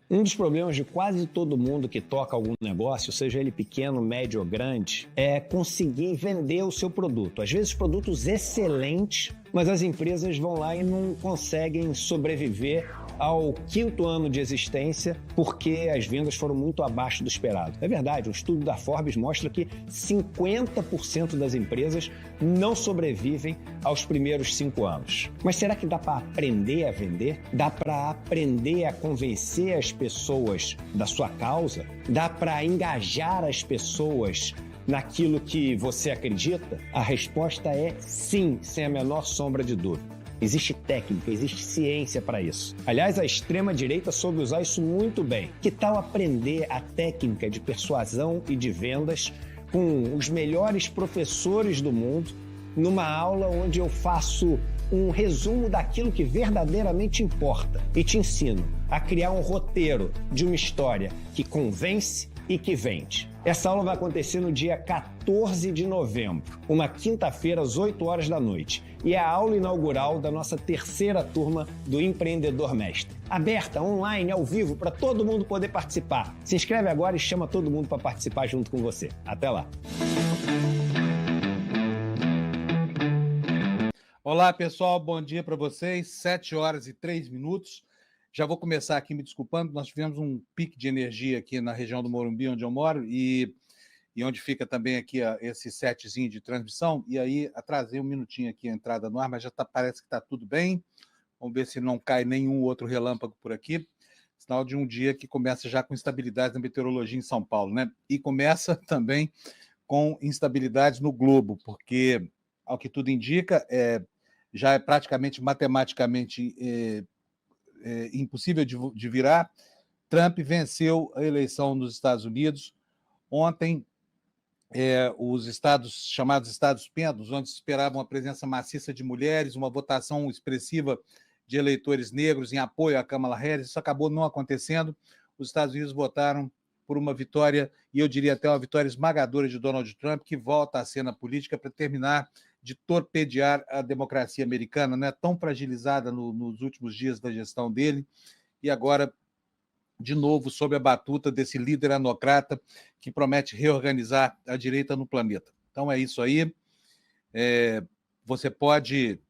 Um dos problemas de quase todo mundo que toca algum negócio, seja ele pequeno, médio ou grande, é conseguir vender o seu produto. Às vezes produtos excelentes, mas as empresas vão lá e não conseguem sobreviver ao 5º ano de existência porque as vendas foram muito abaixo do esperado. É verdade, um estudo da Forbes mostra que 50% das empresas não sobrevivem aos primeiros 5 anos. Mas será que dá para aprender a vender? Dá para aprender a convencer as pessoas da sua causa? Dá para engajar as pessoas naquilo que você acredita? A resposta é sim, sem a menor sombra de dúvida. Existe técnica, existe ciência para isso. Aliás, a extrema-direita soube usar isso muito bem. Que tal aprender a técnica de persuasão e de vendas com os melhores professores do mundo, numa aula onde eu faço um resumo daquilo que verdadeiramente importa e te ensino a criar um roteiro de uma história que convence e que vende. Essa aula vai acontecer no dia 14 de novembro, uma quinta-feira, às 8 horas da noite. E é a aula inaugural da nossa 3ª turma do Empreendedor Mestre. Aberta, online, ao vivo, para todo mundo poder participar. Se inscreve agora e chama todo mundo para participar junto com você. Até lá! Olá, pessoal, bom dia para vocês. 7h03. Já vou começar aqui me desculpando, nós tivemos um pique de energia aqui na região do Morumbi, onde eu moro, e onde fica também aqui esse setzinho de transmissão, e aí atrasei um minutinho aqui a entrada no ar, mas já parece que está tudo bem. Vamos ver se não cai nenhum outro relâmpago por aqui. Sinal de um dia que começa já com instabilidade na meteorologia em São Paulo, né? E começa também com instabilidade no globo, porque, ao que tudo indica, já é praticamente matematicamente impossível de virar. Trump venceu a eleição nos Estados Unidos. Ontem, os estados, chamados Estados Pendos, onde se esperava uma presença maciça de mulheres, uma votação expressiva de eleitores negros em apoio à Kamala Harris, isso acabou não acontecendo. Os Estados Unidos votaram por uma vitória, e eu diria até uma vitória esmagadora de Donald Trump, que volta à cena política para terminar de torpedear a democracia americana, né, tão fragilizada nos últimos dias da gestão dele, e agora, de novo, sob a batuta desse líder anocrata que promete reorganizar a direita no planeta. Então é isso aí. Você pode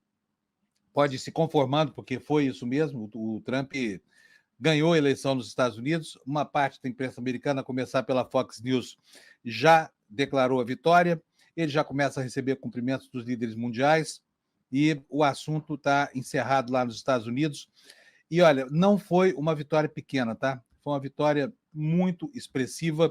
ir se conformando, porque foi isso mesmo. O Trump ganhou a eleição nos Estados Unidos. Uma parte da imprensa americana, a começar pela Fox News, já declarou a vitória. Ele já começa a receber cumprimentos dos líderes mundiais e o assunto está encerrado lá nos Estados Unidos. E, olha, não foi uma vitória pequena, tá? Foi uma vitória muito expressiva.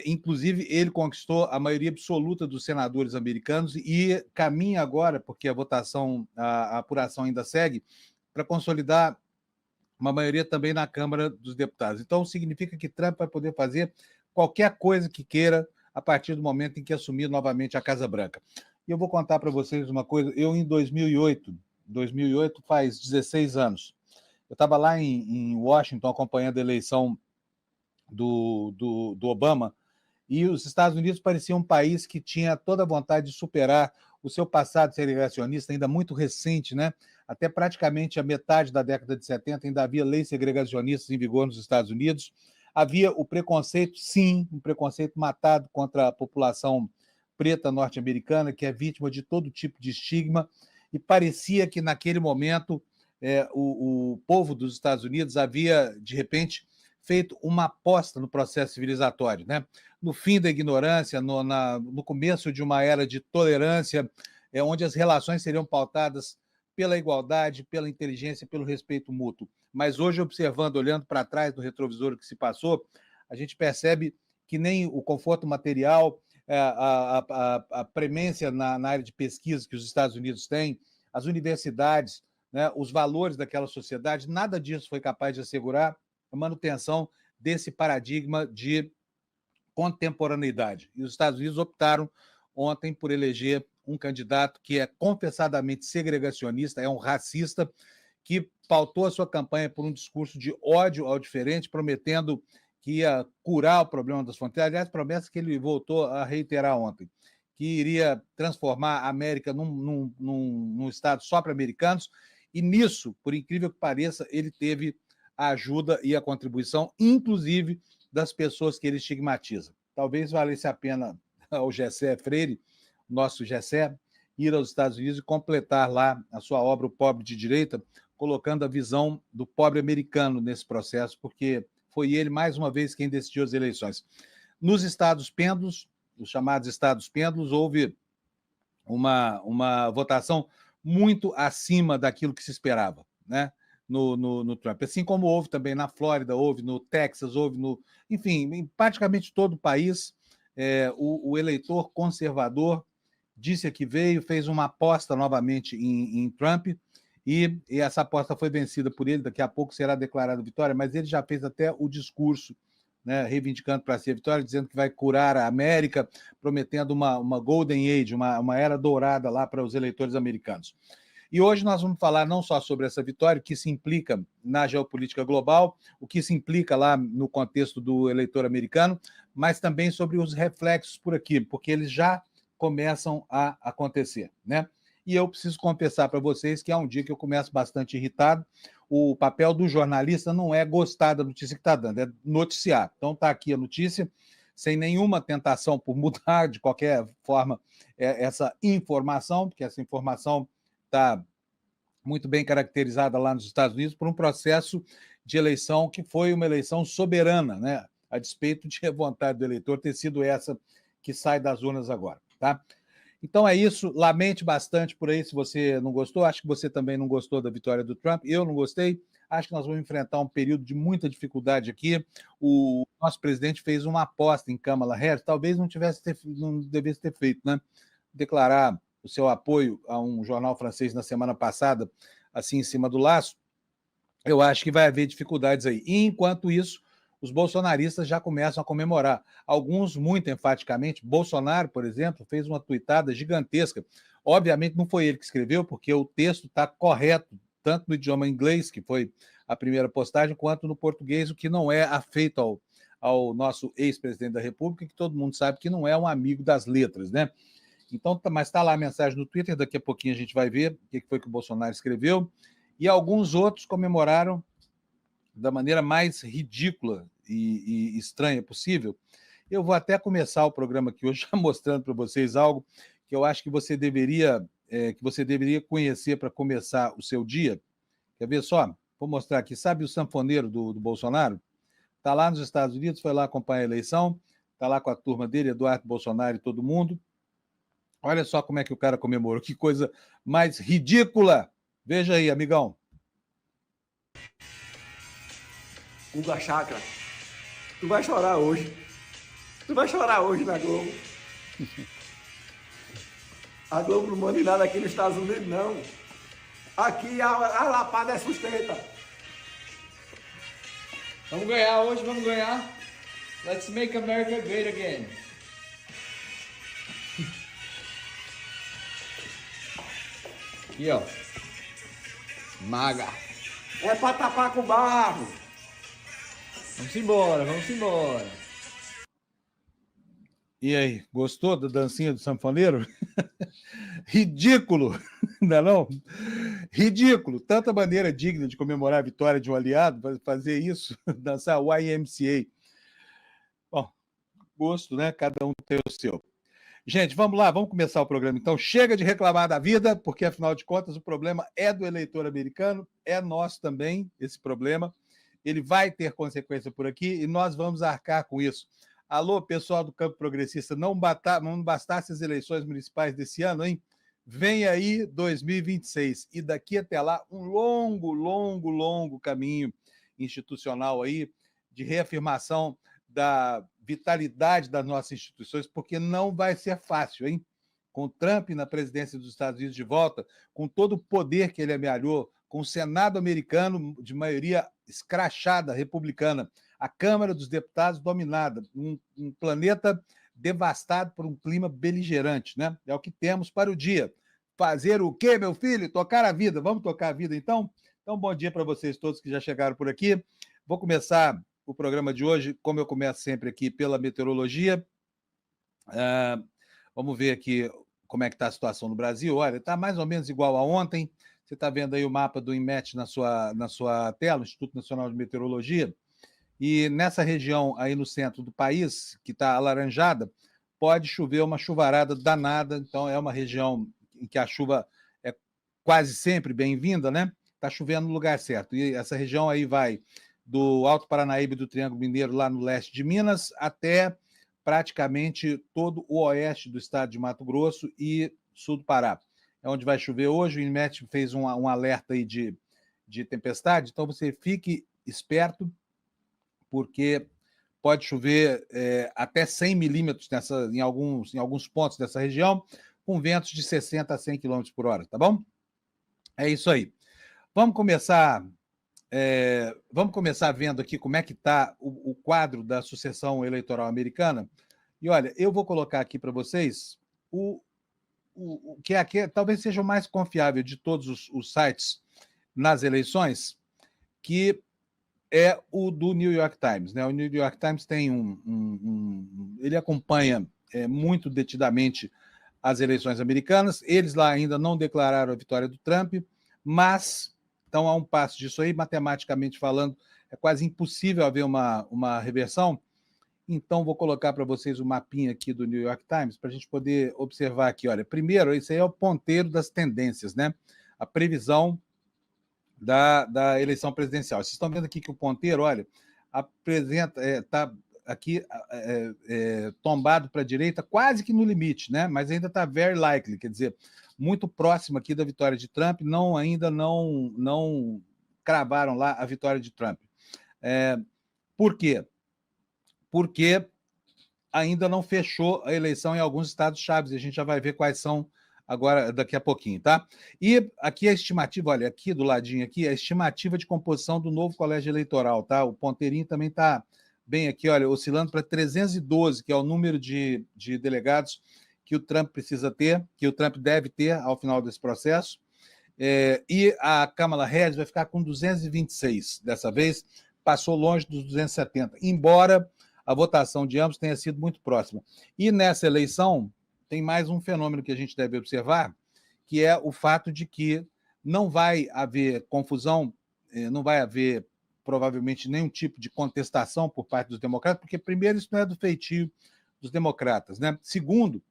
Inclusive, ele conquistou a maioria absoluta dos senadores americanos e caminha agora, porque a votação, a apuração ainda segue, para consolidar uma maioria também na Câmara dos Deputados. Então, significa que Trump vai poder fazer qualquer coisa que queira a partir do momento em que assumir novamente a Casa Branca. E eu vou contar para vocês uma coisa. Eu, em 2008 faz 16 anos, eu estava lá em Washington acompanhando a eleição do Obama, e os Estados Unidos pareciam um país que tinha toda a vontade de superar o seu passado segregacionista, ainda muito recente, né? Até praticamente a metade da década de 70 ainda havia leis segregacionistas em vigor nos Estados Unidos. Havia o preconceito, sim, um preconceito matado contra a população preta norte-americana, que é vítima de todo tipo de estigma, e parecia que naquele momento o povo dos Estados Unidos havia, de repente, feito uma aposta no processo civilizatório, né? No fim da ignorância, no começo de uma era de tolerância, onde as relações seriam pautadas pela igualdade, pela inteligência, pelo respeito mútuo. Mas hoje, observando, olhando para trás do retrovisor que se passou, a gente percebe que nem o conforto material, a premência na área de pesquisa que os Estados Unidos têm, as universidades, né, os valores daquela sociedade, nada disso foi capaz de assegurar a manutenção desse paradigma de contemporaneidade. E os Estados Unidos optaram ontem por eleger um candidato que é confessadamente segregacionista, é um racista, que pautou a sua campanha por um discurso de ódio ao diferente, prometendo que ia curar o problema das fronteiras, aliás, promessa que ele voltou a reiterar ontem, que iria transformar a América num estado só para americanos, e nisso, por incrível que pareça, ele teve a ajuda e a contribuição, inclusive das pessoas que ele estigmatiza. Talvez valesse a pena ao Gessé Freire, nosso Gessé, ir aos Estados Unidos e completar lá a sua obra O Pobre de Direita, colocando a visão do pobre americano nesse processo, porque foi ele, mais uma vez, quem decidiu as eleições. Nos estados pêndulos, os chamados estados pêndulos, houve uma votação muito acima daquilo que se esperava, né? No Trump. Assim como houve também na Flórida, houve no Texas, houve enfim, em praticamente todo o país, o eleitor conservador disse que veio, fez uma aposta novamente em Trump, e essa aposta foi vencida por ele, daqui a pouco será declarada vitória, mas ele já fez até o discurso, né, reivindicando para si a vitória, dizendo que vai curar a América, prometendo uma Golden Age, uma era dourada lá para os eleitores americanos. E hoje nós vamos falar não só sobre essa vitória, o que se implica na geopolítica global, o que se implica lá no contexto do eleitor americano, mas também sobre os reflexos por aqui, porque eles já começam a acontecer, né? E eu preciso confessar para vocês que é um dia que eu começo bastante irritado. O papel do jornalista não é gostar da notícia que está dando, é noticiar. Então está aqui a notícia, sem nenhuma tentação por mudar de qualquer forma essa informação, porque essa informação está muito bem caracterizada lá nos Estados Unidos por um processo de eleição que foi uma eleição soberana, né? A despeito de a vontade do eleitor ter sido essa que sai das urnas agora, tá? Então é isso, lamente bastante por aí se você não gostou, acho que você também não gostou da vitória do Trump, eu não gostei, acho que nós vamos enfrentar um período de muita dificuldade aqui. O nosso presidente fez uma aposta em Kamala Harris, talvez não devesse ter feito, né? Declarar o seu apoio a um jornal francês na semana passada, assim em cima do laço, eu acho que vai haver dificuldades aí. E, enquanto isso, os bolsonaristas já começam a comemorar. Alguns, muito enfaticamente, Bolsonaro, por exemplo, fez uma tuitada gigantesca. Obviamente não foi ele que escreveu, porque o texto está correto, tanto no idioma inglês, que foi a primeira postagem, quanto no português, o que não é afeito ao nosso ex-presidente da República, que todo mundo sabe que não é um amigo das letras, né? Então, mas está lá a mensagem no Twitter, daqui a pouquinho a gente vai ver o que foi que o Bolsonaro escreveu. E alguns outros comemoraram da maneira mais ridícula e estranha possível. Eu vou até começar o programa aqui hoje já mostrando para vocês algo que eu acho que você deveria conhecer para começar o seu dia. Quer ver só? Vou mostrar aqui. Sabe o sanfoneiro do Bolsonaro? Está lá nos Estados Unidos, foi lá acompanhar a eleição, está lá com a turma dele, Eduardo Bolsonaro e todo mundo. Olha só como é que o cara comemorou. Que coisa mais ridícula. Veja aí, amigão. Guga Chakra, tu vai chorar hoje. Tu vai chorar hoje na Globo. A Globo não manda nada aqui nos Estados Unidos, não. Aqui a lapada é sustenta. Vamos ganhar hoje, vamos ganhar. Let's make America great again. Aqui, ó. Maga. É pra tapar com barro. Vamos embora, vamos embora. E aí, gostou da dancinha do sanfoneiro? Ridículo, não é não? Ridículo. Tanta maneira digna de comemorar a vitória de um aliado, fazer isso, dançar o YMCA. Bom, gosto, né? Cada um tem o seu. Gente, vamos lá, vamos começar o programa. Então, chega de reclamar da vida, porque, afinal de contas, o problema é do eleitor americano, é nosso também, esse problema. Ele vai ter consequência por aqui e nós vamos arcar com isso. Alô, pessoal do campo progressista, não bastasse as eleições municipais desse ano, hein? Vem aí 2026 e daqui até lá um longo caminho institucional aí de reafirmação da vitalidade das nossas instituições, porque não vai ser fácil, hein? Com Trump na presidência dos Estados Unidos de volta, com todo o poder que ele amealhou, com o Senado americano de maioria escrachada, republicana, a Câmara dos Deputados dominada, um planeta devastado por um clima beligerante, né? É o que temos para o dia. Fazer o quê, meu filho? Tocar a vida. Vamos tocar a vida, então? Então, bom dia para vocês todos que já chegaram por aqui. Vou começar o programa de hoje, como eu começo sempre aqui, pela meteorologia. Vamos ver aqui como é que está a situação no Brasil. Olha, está mais ou menos igual a ontem, Você está vendo aí o mapa do INMET na sua tela, o Instituto Nacional de Meteorologia, e nessa região aí no centro do país, que está alaranjada, pode chover uma chuvarada danada, então é uma região em que a chuva é quase sempre bem-vinda, né? Está chovendo no lugar certo. E essa região aí vai do Alto Paranaíba e do Triângulo Mineiro, lá no leste de Minas, até praticamente todo o oeste do estado de Mato Grosso e sul do Pará. É onde vai chover hoje. O INMET fez um alerta aí de tempestade, então você fique esperto, porque pode chover até 100 milímetros em alguns pontos dessa região, com ventos de 60 a 100 km por hora, tá bom? É isso aí. Vamos começar vendo aqui como é que está o quadro da sucessão eleitoral americana. E olha, eu vou colocar aqui para vocês o que aqui talvez seja o mais confiável de todos os sites nas eleições, que é o do New York Times, né? O New York Times tem ele acompanha muito detidamente as eleições americanas. Eles lá ainda não declararam a vitória do Trump, mas estão a um passo disso aí, matematicamente falando, é quase impossível haver uma reversão. Então, vou colocar para vocês o mapinha aqui do New York Times para a gente poder observar aqui. Olha, primeiro, esse aí é o ponteiro das tendências, né? A previsão da eleição presidencial. Vocês estão vendo aqui que o ponteiro, olha, está aqui tombado para a direita, quase que no limite, né? Mas ainda está very likely, quer dizer, muito próximo aqui da vitória de Trump, ainda não cravaram lá a vitória de Trump. Por quê? Porque ainda não fechou a eleição em alguns estados chaves, e a gente já vai ver quais são agora, daqui a pouquinho, tá? E aqui a estimativa, olha, aqui do ladinho aqui, a estimativa de composição do novo colégio eleitoral, tá? O ponteirinho também está bem aqui, olha, oscilando para 312, que é o número de delegados que o Trump precisa ter, que o Trump deve ter ao final desse processo. E a Kamala Harris vai ficar com 226 dessa vez, passou longe dos 270, embora a votação de ambos tenha sido muito próxima. E nessa eleição tem mais um fenômeno que a gente deve observar, que é o fato de que não vai haver confusão, não vai haver provavelmente nenhum tipo de contestação por parte dos democratas, porque, primeiro, isso não é do feitio dos democratas, né? Segundo,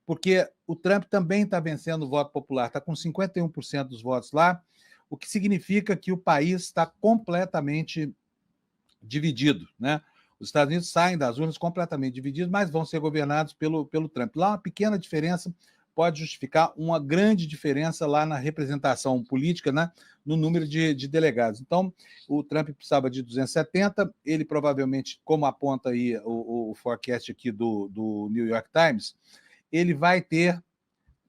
porque o Trump também está vencendo o voto popular, está com 51% dos votos lá, o que significa que o país está completamente dividido, né? Os Estados Unidos saem das urnas completamente divididos, mas vão ser governados pelo Trump. Lá, uma pequena diferença pode justificar uma grande diferença lá na representação política, né, no número de delegados. Então, o Trump precisava de 270, ele provavelmente, como aponta aí o forecast aqui do New York Times, ele vai ter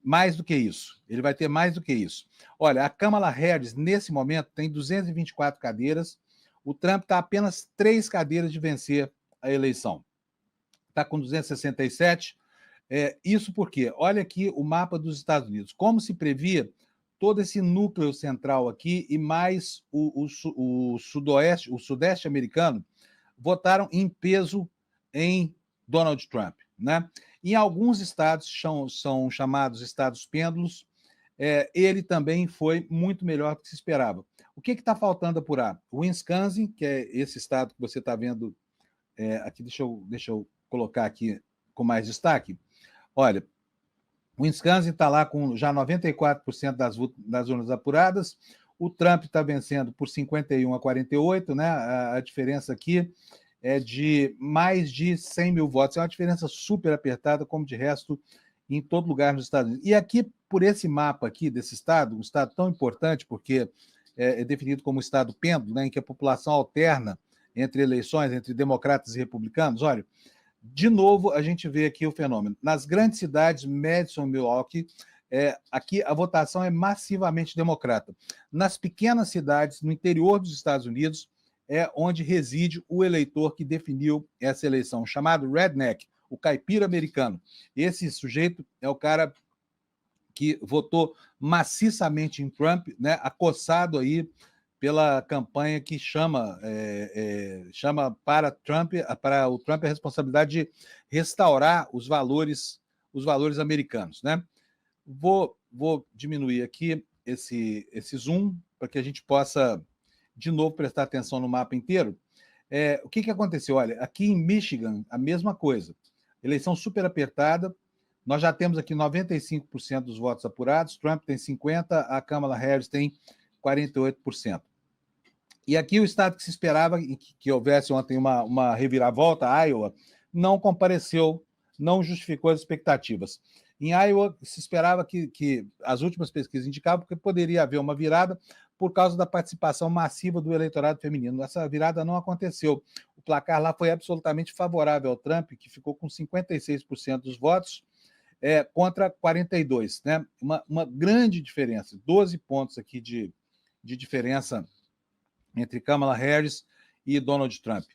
mais do que isso. Ele vai ter mais do que isso. Olha, a Kamala Harris, nesse momento, tem 224 cadeiras, o Trump está a apenas 3 cadeiras de vencer a eleição. Está com 267. Isso porque, olha aqui o mapa dos Estados Unidos. Como se previa, todo esse núcleo central aqui e mais o sudeste americano votaram em peso em Donald Trump, né? Em alguns estados, são chamados estados pêndulos, ele também foi muito melhor do que se esperava. O que está faltando apurar? O Wisconsin, que é esse estado que você está vendo aqui, deixa eu colocar aqui com mais destaque. Olha, o Wisconsin está lá com já 94% das urnas apuradas, o Trump está vencendo por 51 a 48, né? A diferença aqui é de mais de 100 mil votos, é uma diferença super apertada, como de resto em todo lugar nos Estados Unidos. E aqui, por esse mapa aqui desse estado, um estado tão importante, porque é definido como estado pêndulo, né, em que a população alterna entre eleições, entre democratas e republicanos. Olha, de novo, a gente vê aqui o fenômeno. Nas grandes cidades, Madison, Milwaukee, aqui a votação é massivamente democrata. Nas pequenas cidades, no interior dos Estados Unidos, é onde reside o eleitor que definiu essa eleição, chamado redneck, o caipira americano. Esse sujeito é o cara que votou maciçamente em Trump, né, acossado aí pela campanha que chama para o Trump a responsabilidade de restaurar os valores americanos, né? Vou diminuir aqui esse zoom para que a gente possa, de novo, prestar atenção no mapa inteiro. O que aconteceu? Olha, aqui em Michigan, a mesma coisa. Eleição super apertada. Nós já temos aqui 95% dos votos apurados. Trump tem 50%, a Kamala Harris tem 48%. E aqui o estado que se esperava que houvesse ontem uma reviravolta, Iowa, não compareceu, não justificou as expectativas. Em Iowa, se esperava que as últimas pesquisas indicavam que poderia haver uma virada por causa da participação massiva do eleitorado feminino. Essa virada não aconteceu. O placar lá foi absolutamente favorável ao Trump, que ficou com 56% dos votos, contra 42%. Né? Uma grande diferença, 12 pontos aqui de diferença entre Kamala Harris e Donald Trump.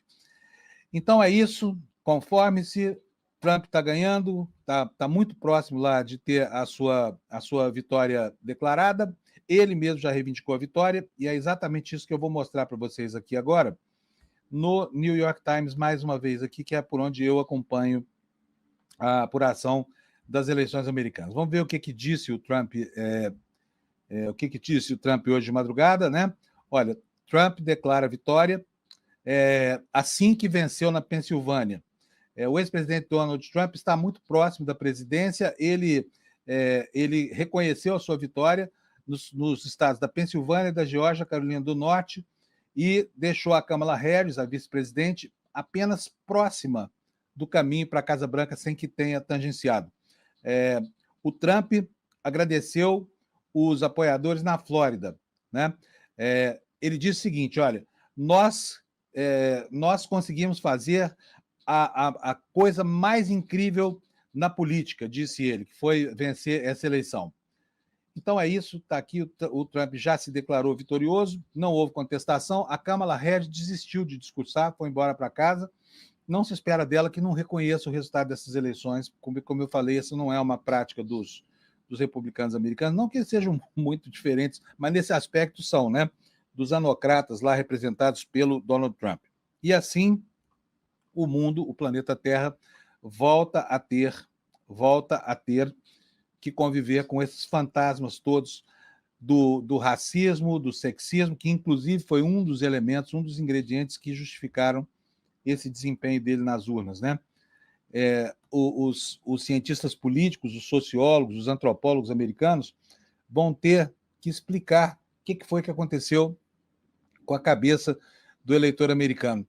Então é isso, conforme-se, Trump está ganhando, está muito próximo lá de ter a sua vitória declarada, ele mesmo já reivindicou a vitória, e é exatamente isso que eu vou mostrar para vocês aqui agora, no New York Times, mais uma vez aqui, que é por onde eu acompanho a apuração das eleições americanas. Vamos ver o que disse o Trump, o que disse o Trump hoje de madrugada, né? Olha, Trump declara vitória assim que venceu na Pensilvânia. O ex-presidente Donald Trump está muito próximo da presidência, ele reconheceu a sua vitória nos estados da Pensilvânia, da Geórgia, Carolina do Norte, e deixou a Kamala Harris, a vice-presidente, apenas próxima do caminho para a Casa Branca, sem que tenha tangenciado. O Trump agradeceu os apoiadores na Flórida, né? Ele disse o seguinte: olha, nós conseguimos fazer a coisa mais incrível na política, disse ele, que foi vencer essa eleição. Então é isso, está aqui, o Trump já se declarou vitorioso, não houve contestação, a Kamala Harris desistiu de discursar, foi embora para casa, não se espera dela que não reconheça o resultado dessas eleições, como eu falei, essa não é uma prática dos republicanos americanos, não que eles sejam muito diferentes, mas nesse aspecto são, né? Dos anocratas lá representados pelo Donald Trump. E assim, o mundo, o planeta Terra, volta a ter que conviver com esses fantasmas todos do racismo, do sexismo, que inclusive foi um dos elementos, um dos ingredientes que justificaram esse desempenho dele nas urnas, né? Os cientistas políticos, os sociólogos, os antropólogos americanos vão ter que explicar o que foi que aconteceu com a cabeça do eleitor americano.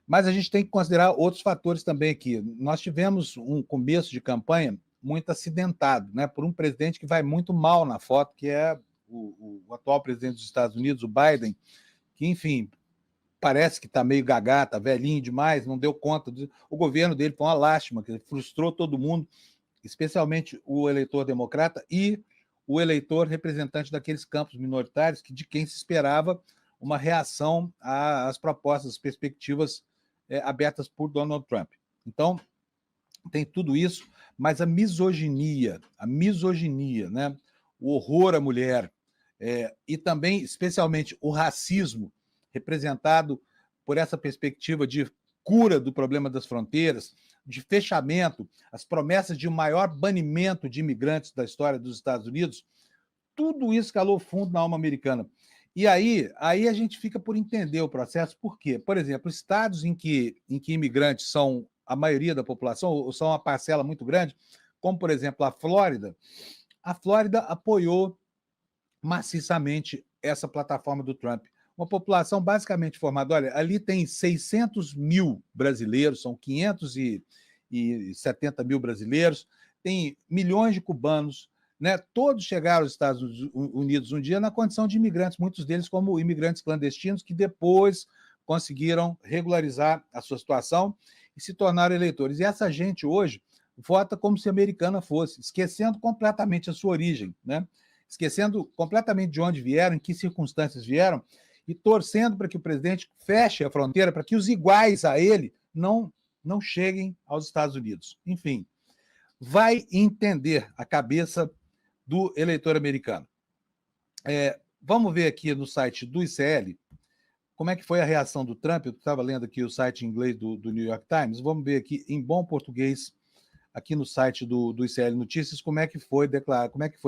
Mas a gente tem que considerar outros fatores também aqui. Nós tivemos um começo de campanha muito acidentado, né, por um presidente que vai muito mal na foto, que é o atual presidente dos Estados Unidos, o Biden, que, enfim, parece que está meio gagá, está velhinho demais, não deu conta. O governo dele foi uma lástima, que frustrou todo mundo, especialmente o eleitor democrata e o eleitor representante daqueles campos minoritários de quem se esperava uma reação às propostas, às perspectivas abertas por Donald Trump. Então, tem tudo isso, mas a misoginia, né? O horror à mulher, e também, especialmente, o racismo, representado por essa perspectiva de cura do problema das fronteiras, de fechamento, as promessas de um maior banimento de imigrantes da história dos Estados Unidos, tudo isso calou fundo na alma americana. E aí a gente fica por entender o processo, por quê? Por exemplo, estados em que imigrantes são a maioria da população, ou são uma parcela muito grande, como, por exemplo, a Flórida apoiou maciçamente essa plataforma do Trump. Uma população basicamente formada, olha, ali tem 600 mil brasileiros, são 570 mil brasileiros, tem milhões de cubanos, né? Todos chegaram aos Estados Unidos um dia na condição de imigrantes, muitos deles como imigrantes clandestinos, que depois conseguiram regularizar a sua situação e se tornaram eleitores. E essa gente hoje vota como se americana fosse, esquecendo completamente a sua origem, né? Esquecendo completamente de onde vieram, em que circunstâncias vieram, e torcendo para que o presidente feche a fronteira, para que os iguais a ele não cheguem aos Estados Unidos. Enfim, vai entender a cabeça do eleitor americano. Vamos ver aqui no site do ICL como é que foi a reação do Trump. Eu estava lendo aqui o site em inglês do New York Times. Vamos ver aqui em bom português, aqui no site do ICL Notícias, como é que foi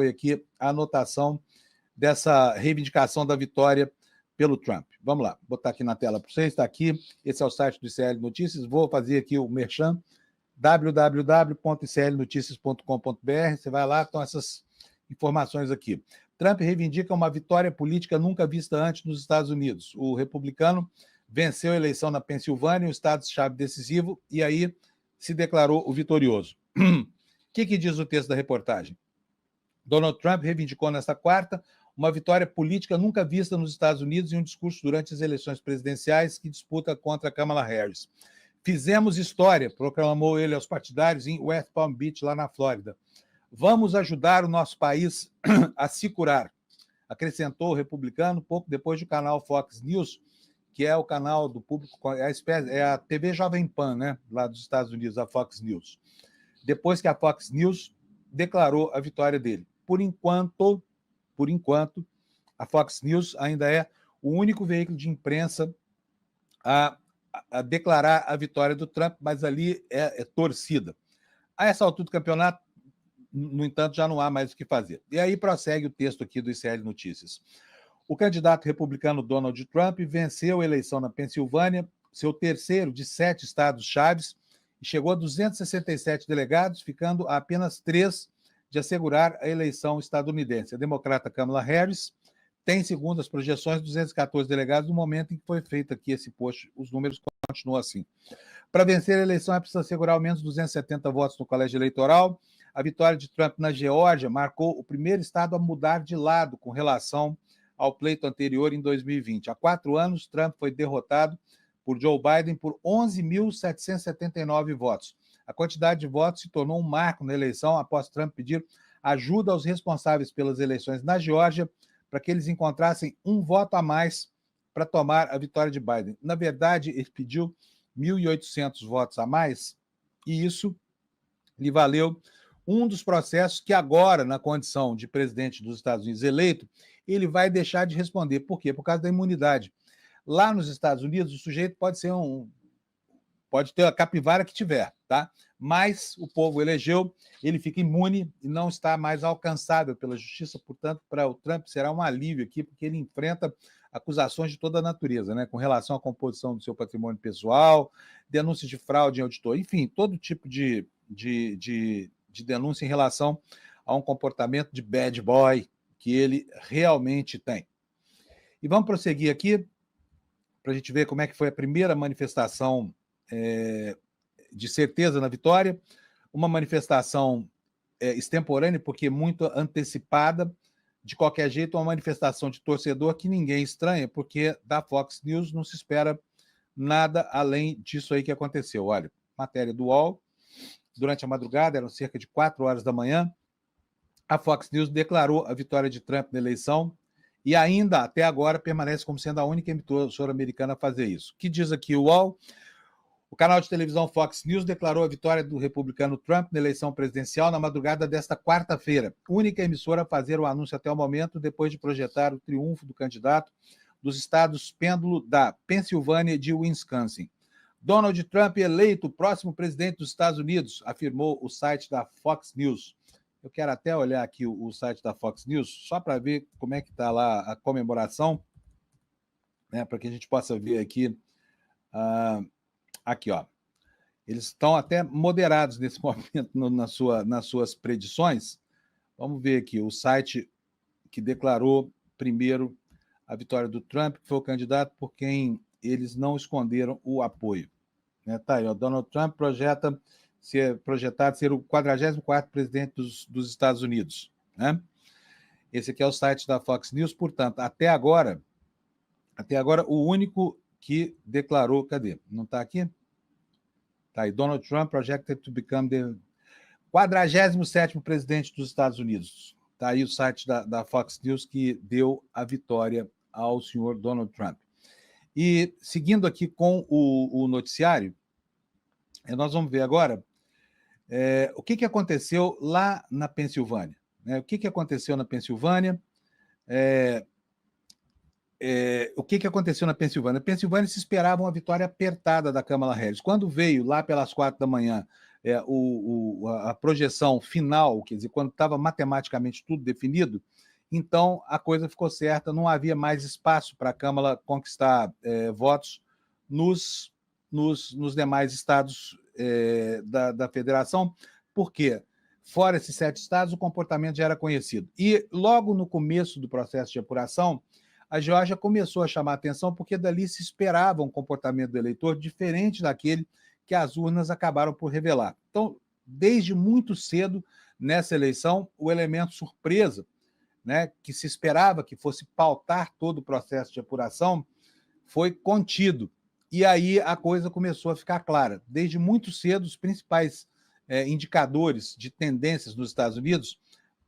aqui a anotação dessa reivindicação da vitória pelo Trump. Vamos lá, vou botar aqui na tela para vocês, está aqui, esse é o site do ICL Notícias, vou fazer aqui o merchan, www.iclnoticias.com.br, você vai lá, estão essas informações aqui. Trump reivindica uma vitória política nunca vista antes nos Estados Unidos. O republicano venceu a eleição na Pensilvânia, um estado-chave decisivo, e aí se declarou o vitorioso. O que diz o texto da reportagem? Donald Trump reivindicou nesta quarta uma vitória política nunca vista nos Estados Unidos em um discurso durante as eleições presidenciais que disputa contra Kamala Harris. Fizemos história, proclamou ele aos partidários em West Palm Beach, lá na Flórida. Vamos ajudar o nosso país a se curar, acrescentou o republicano pouco depois do canal Fox News, que é o canal do público, é a TV Jovem Pan, né, lá dos Estados Unidos, a Fox News. Depois que a Fox News declarou a vitória dele. Por enquanto, a Fox News ainda é o único veículo de imprensa a declarar a vitória do Trump, mas ali é torcida. A essa altura do campeonato, no entanto, já não há mais o que fazer. E aí prossegue o texto aqui do ICL Notícias. O candidato republicano Donald Trump venceu a eleição na Pensilvânia, seu terceiro de 7 estados-chaves, e chegou a 267 delegados, ficando a apenas 3 de assegurar a eleição estadunidense. A democrata Kamala Harris tem, segundo as projeções, 214 delegados no momento em que foi feito aqui esse post. Os números continuam assim. Para vencer a eleição, é preciso assegurar ao menos 270 votos no colégio eleitoral. A vitória de Trump na Geórgia marcou o primeiro estado a mudar de lado com relação ao pleito anterior em 2020. Há 4 anos, Trump foi derrotado por Joe Biden por 11.779 votos. A quantidade de votos se tornou um marco na eleição após Trump pedir ajuda aos responsáveis pelas eleições na Geórgia para que eles encontrassem um voto a mais para tomar a vitória de Biden. Na verdade, ele pediu 1.800 votos a mais e isso lhe valeu um dos processos que agora, na condição de presidente dos Estados Unidos eleito, ele vai deixar de responder. Por quê? Por causa da imunidade. Lá nos Estados Unidos, o sujeito pode ter a capivara que tiver, tá? Mas o povo elegeu, ele fica imune e não está mais alcançável pela justiça, portanto, para o Trump será um alívio aqui, porque ele enfrenta acusações de toda a natureza, né? Com relação à composição do seu patrimônio pessoal, denúncias de fraude em auditor, enfim, todo tipo de denúncia em relação a um comportamento de bad boy que ele realmente tem. E vamos prosseguir aqui para a gente ver como é que foi a primeira manifestação de certeza na vitória, uma manifestação extemporânea, porque muito antecipada, de qualquer jeito, uma manifestação de torcedor que ninguém estranha, porque da Fox News não se espera nada além disso aí que aconteceu. Olha, matéria do UOL, durante a madrugada, eram cerca de 4 horas da manhã, a Fox News declarou a vitória de Trump na eleição e ainda, até agora, permanece como sendo a única emissora americana a fazer isso. O que diz aqui o UOL? O canal de televisão Fox News declarou a vitória do republicano Trump na eleição presidencial na madrugada desta quarta-feira. Única emissora a fazer o anúncio até o momento, depois de projetar o triunfo do candidato dos estados pêndulo da Pensilvânia e de Wisconsin. Donald Trump eleito próximo presidente dos Estados Unidos, afirmou o site da Fox News. Eu quero até olhar aqui o site da Fox News, só para ver como é que está lá a comemoração, né, para que a gente possa ver aqui. Aqui, ó. Eles estão até moderados nesse momento nas suas predições. Vamos ver aqui o site que declarou primeiro a vitória do Trump, que foi o candidato por quem eles não esconderam o apoio. Tá aí, ó, Donald Trump projetado ser o 44º presidente dos Estados Unidos. Né? Esse aqui é o site da Fox News, portanto, até agora, o único que declarou... Cadê? Não está aqui? Está aí, Donald Trump projected to become the 47º presidente dos Estados Unidos. Está aí o site da Fox News que deu a vitória ao senhor Donald Trump. E, seguindo aqui com o noticiário, nós vamos ver agora o que aconteceu lá na Pensilvânia. Né? O que aconteceu na Pensilvânia? O que aconteceu na Pensilvânia? Na Pensilvânia se esperava uma vitória apertada da Kamala Harris. Quando veio lá pelas 4 da manhã a projeção final, quer dizer, quando estava matematicamente tudo definido, então a coisa ficou certa, não havia mais espaço para a Câmara conquistar votos nos demais estados da federação. Por quê? Fora esses 7 estados, o comportamento já era conhecido. E logo no começo do processo de apuração, a Geórgia começou a chamar a atenção porque dali se esperava um comportamento do eleitor diferente daquele que as urnas acabaram por revelar. Então, desde muito cedo, nessa eleição, o elemento surpresa, né, que se esperava que fosse pautar todo o processo de apuração, foi contido. E aí a coisa começou a ficar clara. Desde muito cedo, os principais indicadores de tendências nos Estados Unidos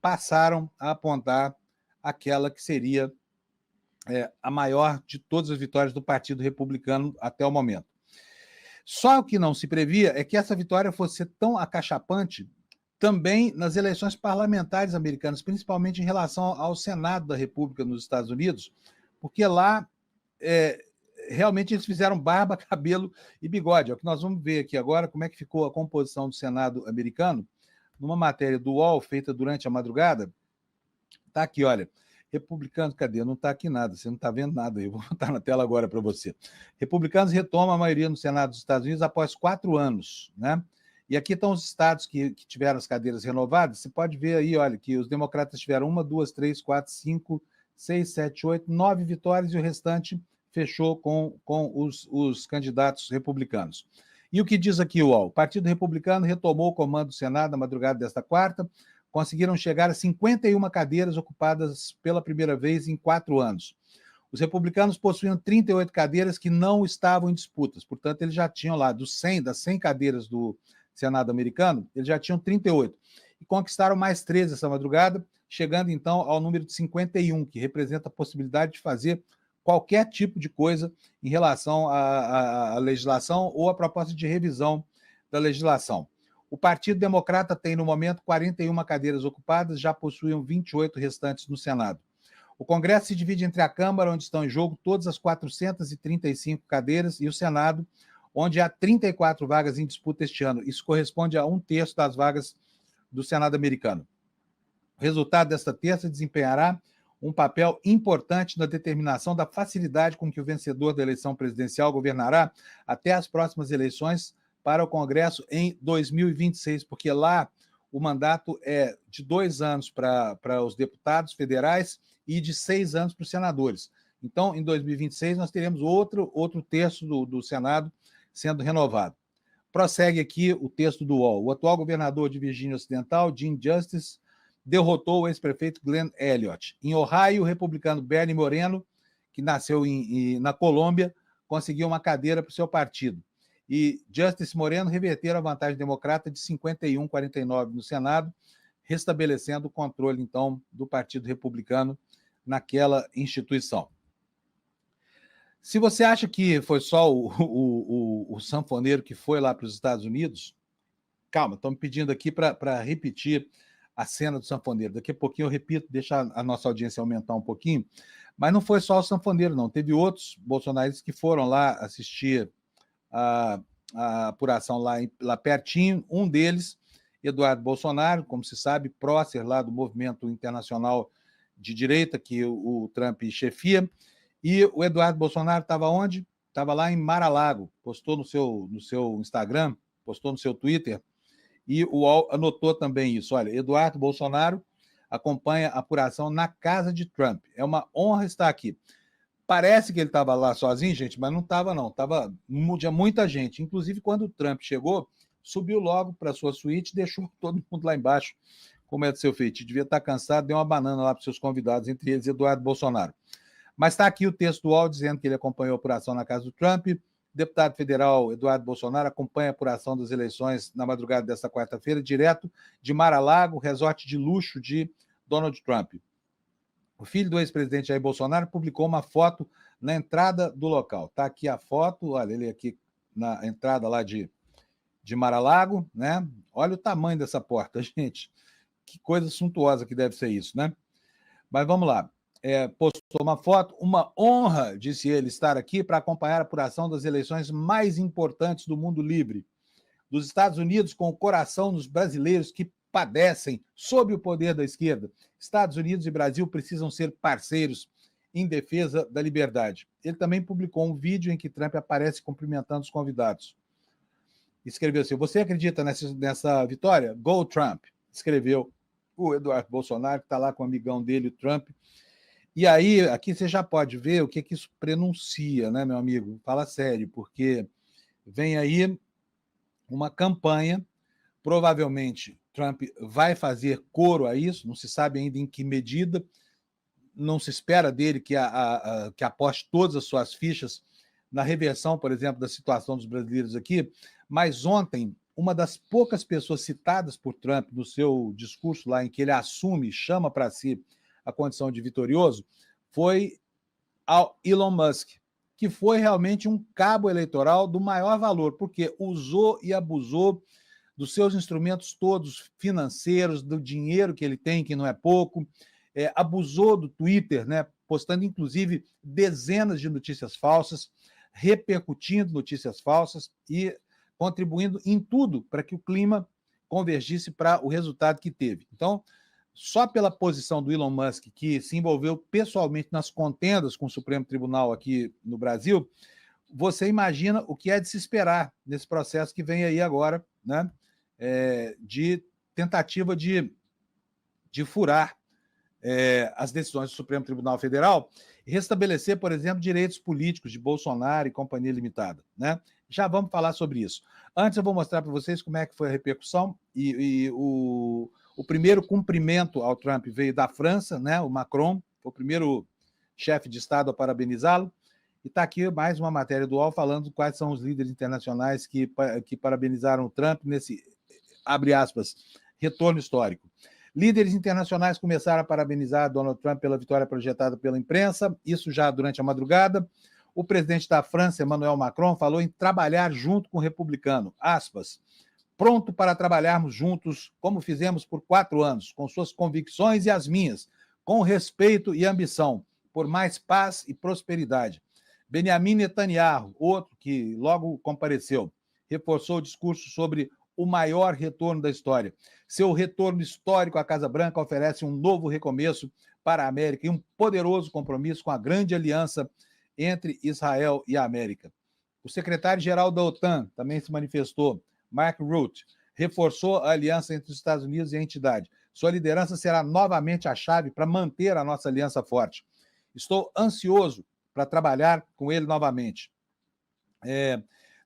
passaram a apontar aquela que seria a maior de todas as vitórias do Partido Republicano até o momento. Só o que não se previa é que essa vitória fosse ser tão acachapante também nas eleições parlamentares americanas, principalmente em relação ao Senado da República nos Estados Unidos, porque lá realmente eles fizeram barba, cabelo e bigode. É o que nós vamos ver aqui agora, como é que ficou a composição do Senado americano, numa matéria do UOL feita durante a madrugada. Está aqui, olha. Republicanos, cadê? Não está aqui nada, você não está vendo nada aí, eu vou botar na tela agora para você. Republicanos retomam a maioria no Senado dos Estados Unidos após 4 anos, né? E aqui estão os estados que tiveram as cadeiras renovadas. Você pode ver aí, olha, que os democratas tiveram 1, 2, 3, 4, 5, 6, 7, 8, 9 vitórias e o restante fechou com os candidatos republicanos. E o que diz aqui o UOL? O Partido Republicano retomou o comando do Senado na madrugada desta quarta, conseguiram chegar a 51 cadeiras ocupadas pela primeira vez em 4 anos. Os republicanos possuíam 38 cadeiras que não estavam em disputas, portanto, eles já tinham lá, das 100 cadeiras do Senado americano, eles já tinham 38. E conquistaram mais 13 essa madrugada, chegando então ao número de 51, que representa a possibilidade de fazer qualquer tipo de coisa em relação à legislação ou à proposta de revisão da legislação. O Partido Democrata tem, no momento, 41 cadeiras ocupadas, já possuem 28 restantes no Senado. O Congresso se divide entre a Câmara, onde estão em jogo todas as 435 cadeiras, e o Senado, onde há 34 vagas em disputa este ano. Isso corresponde a 1/3 das vagas do Senado americano. O resultado desta terça desempenhará um papel importante na determinação da facilidade com que o vencedor da eleição presidencial governará até as próximas eleições para o Congresso em 2026, porque lá o mandato é de 2 anos para os deputados federais e de 6 anos para os senadores. Então, em 2026, nós teremos outro terço do Senado sendo renovado. Prossegue aqui o texto do UOL. O atual governador de Virgínia Ocidental, Jim Justice, derrotou o ex-prefeito Glenn Elliott. Em Ohio, o republicano Bernie Moreno, que nasceu na Colômbia, conseguiu uma cadeira para o seu partido. E Justice Moreno reverteram a vantagem democrata de 51-49 no Senado, restabelecendo o controle, então, do Partido Republicano naquela instituição. Se você acha que foi só o sanfoneiro que foi lá para os Estados Unidos, calma, estão me pedindo aqui para repetir a cena do sanfoneiro. Daqui a pouquinho eu repito, deixa a nossa audiência aumentar um pouquinho, mas não foi só o sanfoneiro, não. Teve outros bolsonaristas que foram lá assistir a apuração lá pertinho. Um deles, Eduardo Bolsonaro, como se sabe, prócer lá do movimento internacional de direita que o Trump chefia. E o Eduardo Bolsonaro estava onde? Estava lá em Mar-a-Lago, postou no seu Instagram, postou no seu Twitter, e o UOL anotou também isso. Olha, Eduardo Bolsonaro acompanha a apuração na casa de Trump. É uma honra estar aqui. Parece que ele estava lá sozinho, gente, mas não estava, não. Tinha muita gente. Inclusive, quando o Trump chegou, subiu logo para a sua suíte e deixou todo mundo lá embaixo, como é do seu feitio. Devia estar cansado, deu uma banana lá para os seus convidados, entre eles Eduardo Bolsonaro. Mas está aqui o texto do UOL dizendo que ele acompanhou a apuração na casa do Trump. O deputado federal Eduardo Bolsonaro acompanha a apuração das eleições na madrugada desta quarta-feira, direto de Mar-a-Lago, resort de luxo de Donald Trump. O filho do ex-presidente Jair Bolsonaro publicou uma foto na entrada do local. Está aqui a foto, olha, ele aqui na entrada lá de Mar-a-Lago, né? Olha o tamanho dessa porta, gente. Que coisa suntuosa que deve ser isso, né? Mas vamos lá. Postou uma foto, uma honra, disse ele, estar aqui para acompanhar a apuração das eleições mais importantes do mundo livre. Dos Estados Unidos, com o coração dos brasileiros que padecem sob o poder da esquerda. Estados Unidos e Brasil precisam ser parceiros em defesa da liberdade. Ele também publicou um vídeo em que Trump aparece cumprimentando os convidados. Escreveu assim: você acredita nessa vitória? Go Trump! Escreveu o Eduardo Bolsonaro, que está lá com o amigão dele, o Trump. E aí, aqui você já pode ver o que isso prenuncia, né, meu amigo? Fala sério, porque vem aí uma campanha, provavelmente Trump vai fazer coro a isso, não se sabe ainda em que medida, não se espera dele que aposte todas as suas fichas na reversão, por exemplo, da situação dos brasileiros aqui, mas ontem, uma das poucas pessoas citadas por Trump no seu discurso lá, em que ele assume, chama para si a condição de vitorioso, foi ao Elon Musk, que foi realmente um cabo eleitoral do maior valor, porque usou e abusou dos seus instrumentos todos financeiros, do dinheiro que ele tem, que não é pouco, abusou do Twitter, né, postando inclusive dezenas de notícias falsas, repercutindo notícias falsas e contribuindo em tudo para que o clima convergisse para o resultado que teve. Então, só pela posição do Elon Musk, que se envolveu pessoalmente nas contendas com o Supremo Tribunal aqui no Brasil, você imagina o que é de se esperar nesse processo que vem aí agora, né, de tentativa de furar as decisões do Supremo Tribunal Federal e restabelecer, por exemplo, direitos políticos de Bolsonaro e Companhia Limitada, né? Já vamos falar sobre isso. Antes eu vou mostrar para vocês como é que foi a repercussão e o primeiro cumprimento ao Trump veio da França, né? O Macron foi o primeiro chefe de Estado a parabenizá-lo. E está aqui mais uma matéria do UOL falando quais são os líderes internacionais que parabenizaram o Trump nesse, abre aspas, retorno histórico. Líderes internacionais começaram a parabenizar Donald Trump pela vitória projetada pela imprensa, isso já durante a madrugada. O presidente da França, Emmanuel Macron, falou em trabalhar junto com o republicano, aspas, pronto para trabalharmos juntos, como fizemos por 4 anos, com suas convicções e as minhas, com respeito e ambição, por mais paz e prosperidade. Benjamin Netanyahu, outro que logo compareceu, reforçou o discurso sobre o maior retorno da história. Seu retorno histórico à Casa Branca oferece um novo recomeço para a América e um poderoso compromisso com a grande aliança entre Israel e a América. O secretário-geral da OTAN também se manifestou, Mark Rutte, reforçou a aliança entre os Estados Unidos e a entidade. Sua liderança será novamente a chave para manter a nossa aliança forte. Estou ansioso para trabalhar com ele novamente.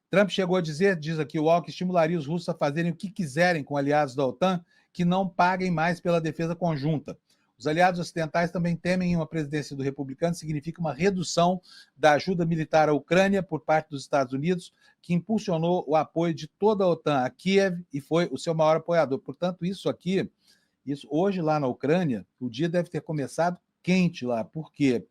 Trump chegou a dizer, diz aqui o UOL, que estimularia os russos a fazerem o que quiserem com aliados da OTAN que não paguem mais pela defesa conjunta. Os aliados ocidentais também temem uma presidência do republicano, significa uma redução da ajuda militar à Ucrânia por parte dos Estados Unidos, que impulsionou o apoio de toda a OTAN a Kiev e foi o seu maior apoiador. Portanto, isso hoje lá na Ucrânia, o dia deve ter começado quente lá. Por quê?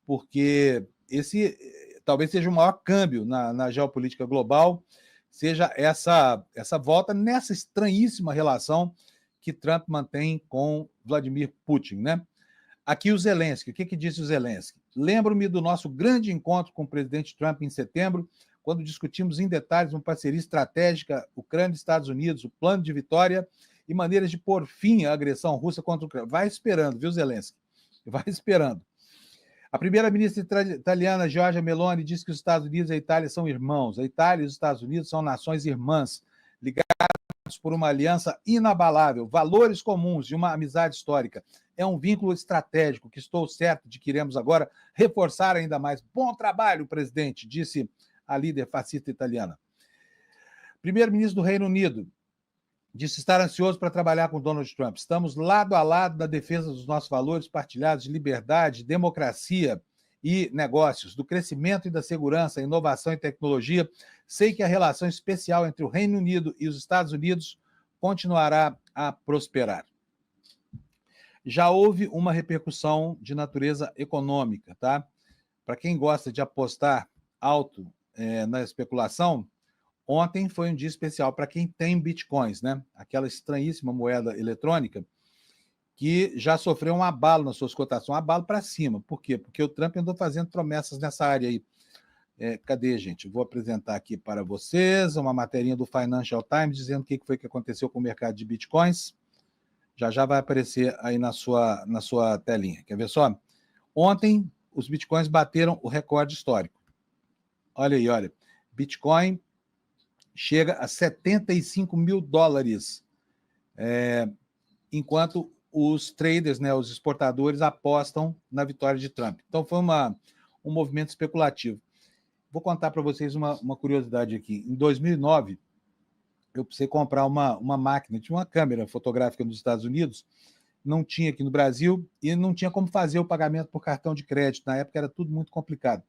Porque esse talvez seja o maior câmbio na geopolítica global, seja essa volta nessa estranhíssima relação que Trump mantém com Vladimir Putin, né? Aqui o Zelensky, o que disse o Zelensky? Lembro-me do nosso grande encontro com o presidente Trump em setembro, quando discutimos em detalhes uma parceria estratégica Ucrânia e Estados Unidos, o plano de vitória e maneiras de pôr fim à agressão russa contra a Ucrânia. Vai esperando, viu, Zelensky? Vai esperando. A primeira-ministra italiana, Giorgia Meloni, disse que os Estados Unidos e a Itália são irmãos. A Itália e os Estados Unidos são nações irmãs, ligadas por uma aliança inabalável, valores comuns e uma amizade histórica. É um vínculo estratégico que estou certo de que iremos agora reforçar ainda mais. Bom trabalho, presidente, disse a líder fascista italiana. Primeiro-ministro do Reino Unido disse estar ansioso para trabalhar com Donald Trump. Estamos lado a lado na defesa dos nossos valores partilhados de liberdade, democracia e negócios, do crescimento e da segurança, inovação e tecnologia. Sei que a relação especial entre o Reino Unido e os Estados Unidos continuará a prosperar. Já houve uma repercussão de natureza econômica, tá? Para quem gosta de apostar alto na especulação, ontem foi um dia especial para quem tem bitcoins, né? Aquela estranhíssima moeda eletrônica que já sofreu um abalo nas suas cotações, um abalo para cima. Por quê? Porque o Trump andou fazendo promessas nessa área aí. Cadê, gente? Vou apresentar aqui para vocês uma materinha do Financial Times dizendo o que foi que aconteceu com o mercado de bitcoins. Já já vai aparecer aí na sua telinha. Quer ver só? Ontem, os bitcoins bateram o recorde histórico. Olha aí, olha. Bitcoin chega a 75 mil dólares, enquanto os traders, né, os exportadores, apostam na vitória de Trump. Então, foi um movimento especulativo. Vou contar para vocês uma curiosidade aqui. Em 2009, eu precisei comprar uma máquina, tinha uma câmera fotográfica nos Estados Unidos, não tinha aqui no Brasil, e não tinha como fazer o pagamento por cartão de crédito. Na época era tudo muito complicado.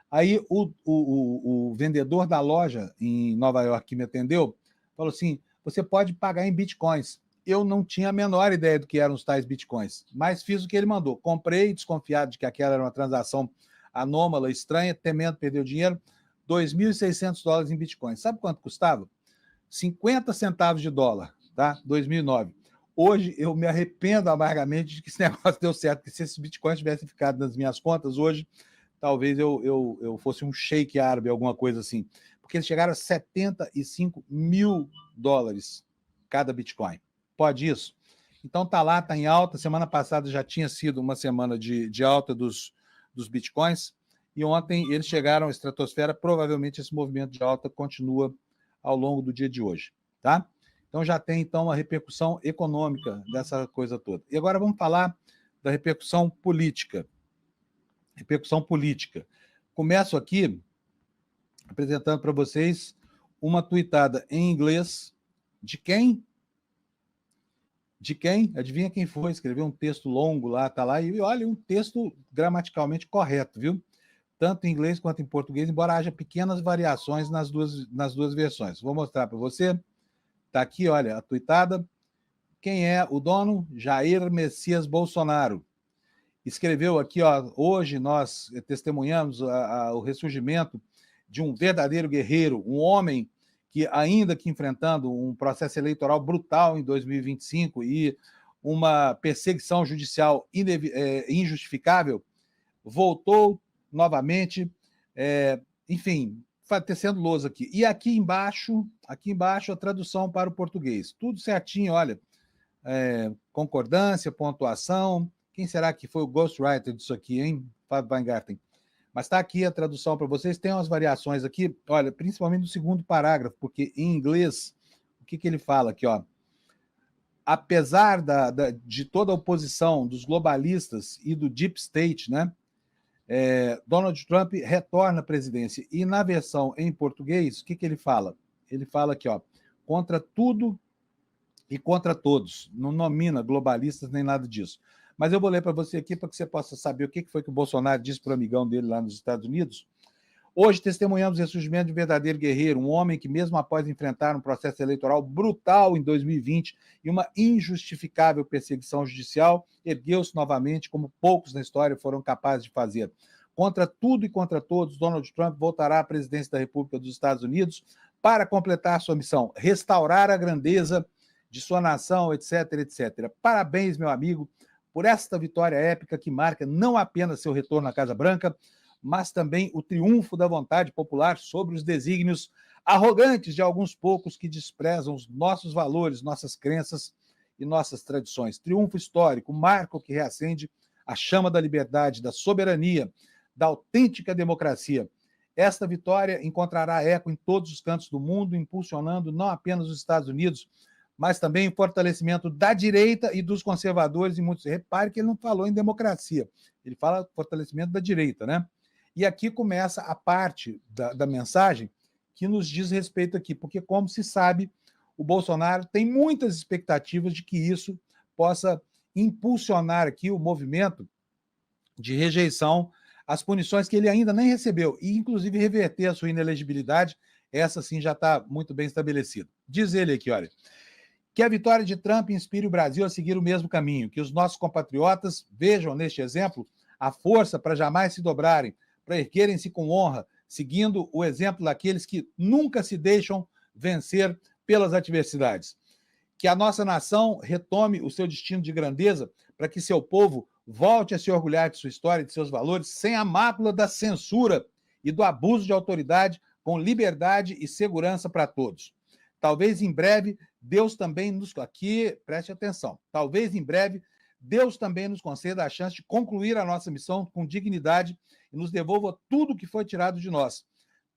Aí o vendedor da loja em Nova York que me atendeu falou assim, você pode pagar em bitcoins. Eu não tinha a menor ideia do que eram os tais bitcoins, mas fiz o que ele mandou. Comprei, desconfiado de que aquela era uma transação anômala, estranha, temendo perder o dinheiro, 2.600 dólares em bitcoins. Sabe quanto custava? 50 centavos de dólar, tá? 2009. Hoje eu me arrependo amargamente de que esse negócio deu certo, porque se esses bitcoins tivessem ficado nas minhas contas hoje, talvez eu fosse um sheik árabe, alguma coisa assim. Porque eles chegaram a 75 mil dólares cada bitcoin. Pode isso? Então tá lá, tá em alta. Semana passada já tinha sido uma semana de alta dos bitcoins, e ontem eles chegaram à estratosfera. Provavelmente esse movimento de alta continua ao longo do dia de hoje, tá? Então já tem então a repercussão econômica dessa coisa toda. E agora vamos falar da repercussão política. Repercussão política. Começo aqui apresentando para vocês uma tuitada em inglês de quem? De quem? Adivinha quem foi? Escreveu um texto longo lá, tá lá, e olha, um texto gramaticalmente correto, viu? Tanto em inglês quanto em português, embora haja pequenas variações nas duas versões. Vou mostrar para você. Tá aqui, olha, a tuitada. Quem é o dono? Jair Messias Bolsonaro. Escreveu aqui, ó, hoje nós testemunhamos o ressurgimento de um verdadeiro guerreiro, um homem que, ainda que enfrentando um processo eleitoral brutal em 2025 e uma perseguição judicial injustificável, voltou novamente, enfim, tecendo lousa aqui. E aqui embaixo a tradução para o português. Tudo certinho, olha, concordância, pontuação. Quem será que foi o ghostwriter disso aqui, hein? Fábio Weingarten. Mas está aqui a tradução para vocês. Tem umas variações aqui, olha, principalmente no segundo parágrafo, porque em inglês, o que ele fala aqui, ó? Apesar de toda a oposição dos globalistas e do deep state, né? Donald Trump retorna à presidência. E na versão em português, o que ele fala? Ele fala aqui, ó, contra tudo e contra todos. Não nomina globalistas nem nada disso. Mas eu vou ler para você aqui para que você possa saber o que foi que o Bolsonaro disse para o amigão dele lá nos Estados Unidos. Hoje testemunhamos o ressurgimento de um verdadeiro guerreiro, um homem que, mesmo após enfrentar um processo eleitoral brutal em 2020 e uma injustificável perseguição judicial, ergueu-se novamente como poucos na história foram capazes de fazer. Contra tudo e contra todos, Donald Trump voltará à presidência da República dos Estados Unidos para completar sua missão, restaurar a grandeza de sua nação, etc, etc. Parabéns, meu amigo, por esta vitória épica que marca não apenas seu retorno à Casa Branca, mas também o triunfo da vontade popular sobre os desígnios arrogantes de alguns poucos que desprezam os nossos valores, nossas crenças e nossas tradições. Triunfo histórico, marco que reacende a chama da liberdade, da soberania, da autêntica democracia. Esta vitória encontrará eco em todos os cantos do mundo, impulsionando não apenas os Estados Unidos, mas também o fortalecimento da direita e dos conservadores e muitos. Repare que ele não falou em democracia, ele fala fortalecimento da direita, né? E aqui começa a parte da mensagem que nos diz respeito aqui, porque, como se sabe, o Bolsonaro tem muitas expectativas de que isso possa impulsionar aqui o movimento de rejeição às punições que ele ainda nem recebeu, e inclusive reverter a sua inelegibilidade. Essa sim já está muito bem estabelecida. Diz ele aqui, olha, que a vitória de Trump inspire o Brasil a seguir o mesmo caminho, que os nossos compatriotas vejam neste exemplo a força para jamais se dobrarem, para erguerem-se com honra, seguindo o exemplo daqueles que nunca se deixam vencer pelas adversidades. Que a nossa nação retome o seu destino de grandeza para que seu povo volte a se orgulhar de sua história e de seus valores sem a mácula da censura e do abuso de autoridade, com liberdade e segurança para todos. Talvez em breve Deus também nos... Aqui, preste atenção. Talvez em breve Deus também nos conceda a chance de concluir a nossa missão com dignidade e nos devolva tudo que foi tirado de nós.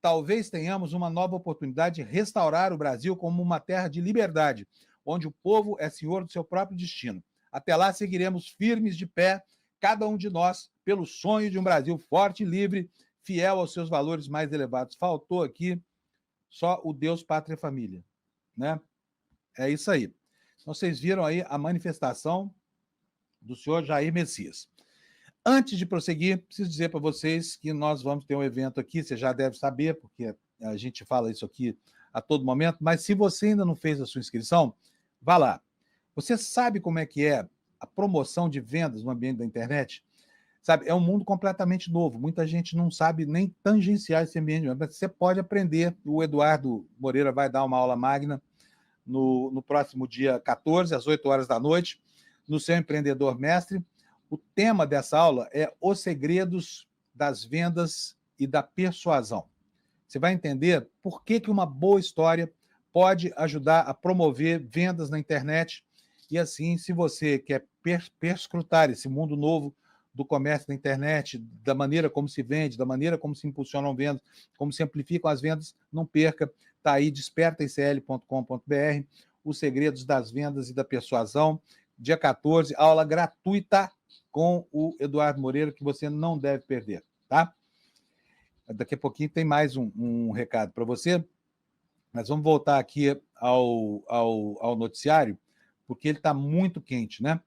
Talvez tenhamos uma nova oportunidade de restaurar o Brasil como uma terra de liberdade, onde o povo é senhor do seu próprio destino. Até lá, seguiremos firmes de pé, cada um de nós, pelo sonho de um Brasil forte e livre, fiel aos seus valores mais elevados. Faltou aqui só o Deus, Pátria e Família, né? É isso aí. Então, vocês viram aí a manifestação do senhor Jair Messias. Antes de prosseguir, preciso dizer para vocês que nós vamos ter um evento aqui, você já deve saber, porque a gente fala isso aqui a todo momento, mas se você ainda não fez a sua inscrição, vá lá. Você sabe como é que é a promoção de vendas no ambiente da internet? Sabe, é um mundo completamente novo. Muita gente não sabe nem tangenciar esse ambiente, mas você pode aprender. O Eduardo Moreira vai dar uma aula magna no próximo dia 14, às 8 horas da noite, no seu Empreendedor Mestre. O tema dessa aula é os segredos das vendas e da persuasão. Você vai entender por que uma boa história pode ajudar a promover vendas na internet. E assim, se você quer perscrutar esse mundo novo do comércio na internet, da maneira como se vende, da maneira como se impulsionam vendas, como se amplificam as vendas, não perca. Está aí, despertaicl.com.br, os segredos das vendas e da persuasão. Dia 14, aula gratuita com o Eduardo Moreira, que você não deve perder, tá? Daqui a pouquinho tem mais um recado para você, mas vamos voltar aqui ao noticiário, porque ele está muito quente, né?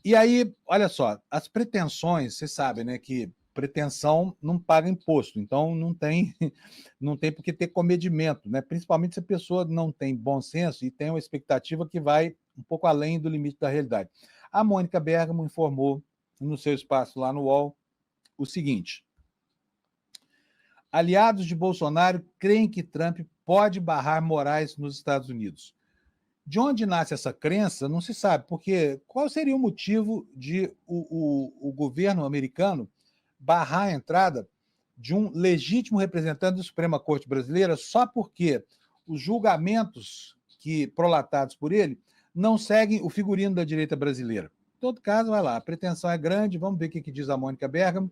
E aí, olha só, as pretensões, vocês sabem, né, que pretensão não paga imposto, então não tem por que ter comedimento, né? Principalmente se a pessoa não tem bom senso e tem uma expectativa que vai um pouco além do limite da realidade. A Mônica Bergamo informou no seu espaço lá no UOL o seguinte: aliados de Bolsonaro creem que Trump pode barrar Moraes nos Estados Unidos. De onde nasce essa crença, não se sabe, porque qual seria o motivo de o governo americano barrar a entrada de um legítimo representante da Suprema Corte Brasileira só porque os julgamentos prolatados por ele não seguem o figurino da direita brasileira. Em todo caso, vai lá, a pretensão é grande, vamos ver o que diz a Mônica Bergamo.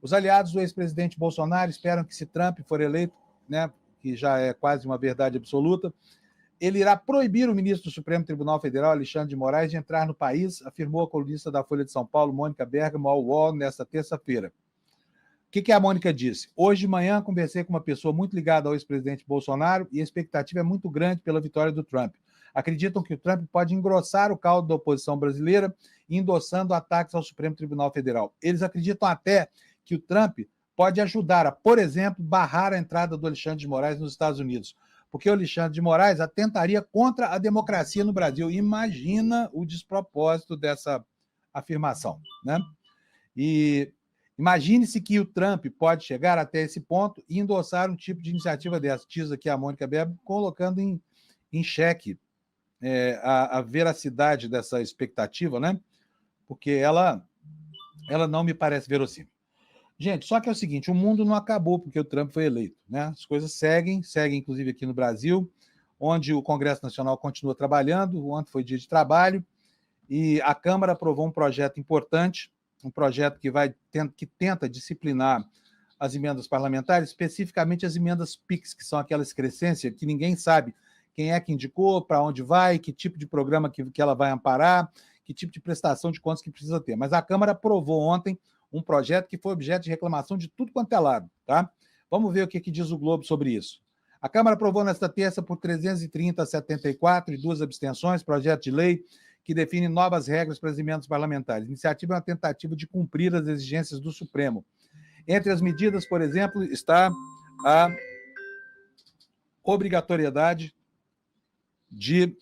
Os aliados do ex-presidente Bolsonaro esperam que, se Trump for eleito, né, que já é quase uma verdade absoluta, ele irá proibir o ministro do Supremo Tribunal Federal, Alexandre de Moraes, de entrar no país, afirmou a colunista da Folha de São Paulo, Mônica Bergamo, ao UOL, nesta terça-feira. O que a Mônica disse? Hoje de manhã conversei com uma pessoa muito ligada ao ex-presidente Bolsonaro e a expectativa é muito grande pela vitória do Trump. Acreditam que o Trump pode engrossar o caldo da oposição brasileira, endossando ataques ao Supremo Tribunal Federal. Eles acreditam até que o Trump pode ajudar a, por exemplo, barrar a entrada do Alexandre de Moraes nos Estados Unidos, porque o Alexandre de Moraes atentaria contra a democracia no Brasil. Imagina o despropósito dessa afirmação, né? E imagine-se que o Trump pode chegar até esse ponto e endossar um tipo de iniciativa dessa, diz aqui a Mônica Bergamo, colocando em xeque a veracidade dessa expectativa, né? Porque ela não me parece verossímil. Gente, só que é o seguinte, o mundo não acabou porque o Trump foi eleito, né? As coisas seguem inclusive aqui no Brasil, onde o Congresso Nacional continua trabalhando. Ontem foi dia de trabalho e a Câmara aprovou um projeto importante, um projeto que tenta disciplinar as emendas parlamentares, especificamente as emendas PIX, que são aquela excrescência que ninguém sabe quem é que indicou, para onde vai, que tipo de programa que ela vai amparar, que tipo de prestação de contas que precisa ter. Mas a Câmara aprovou ontem um projeto que foi objeto de reclamação de tudo quanto é lado, tá? Vamos ver o que diz o Globo sobre isso. A Câmara aprovou nesta terça por 330 a 74 e 2 abstenções, projeto de lei que define novas regras para as emendas parlamentares. A iniciativa é uma tentativa de cumprir as exigências do Supremo. Entre as medidas, por exemplo, está a obrigatoriedade de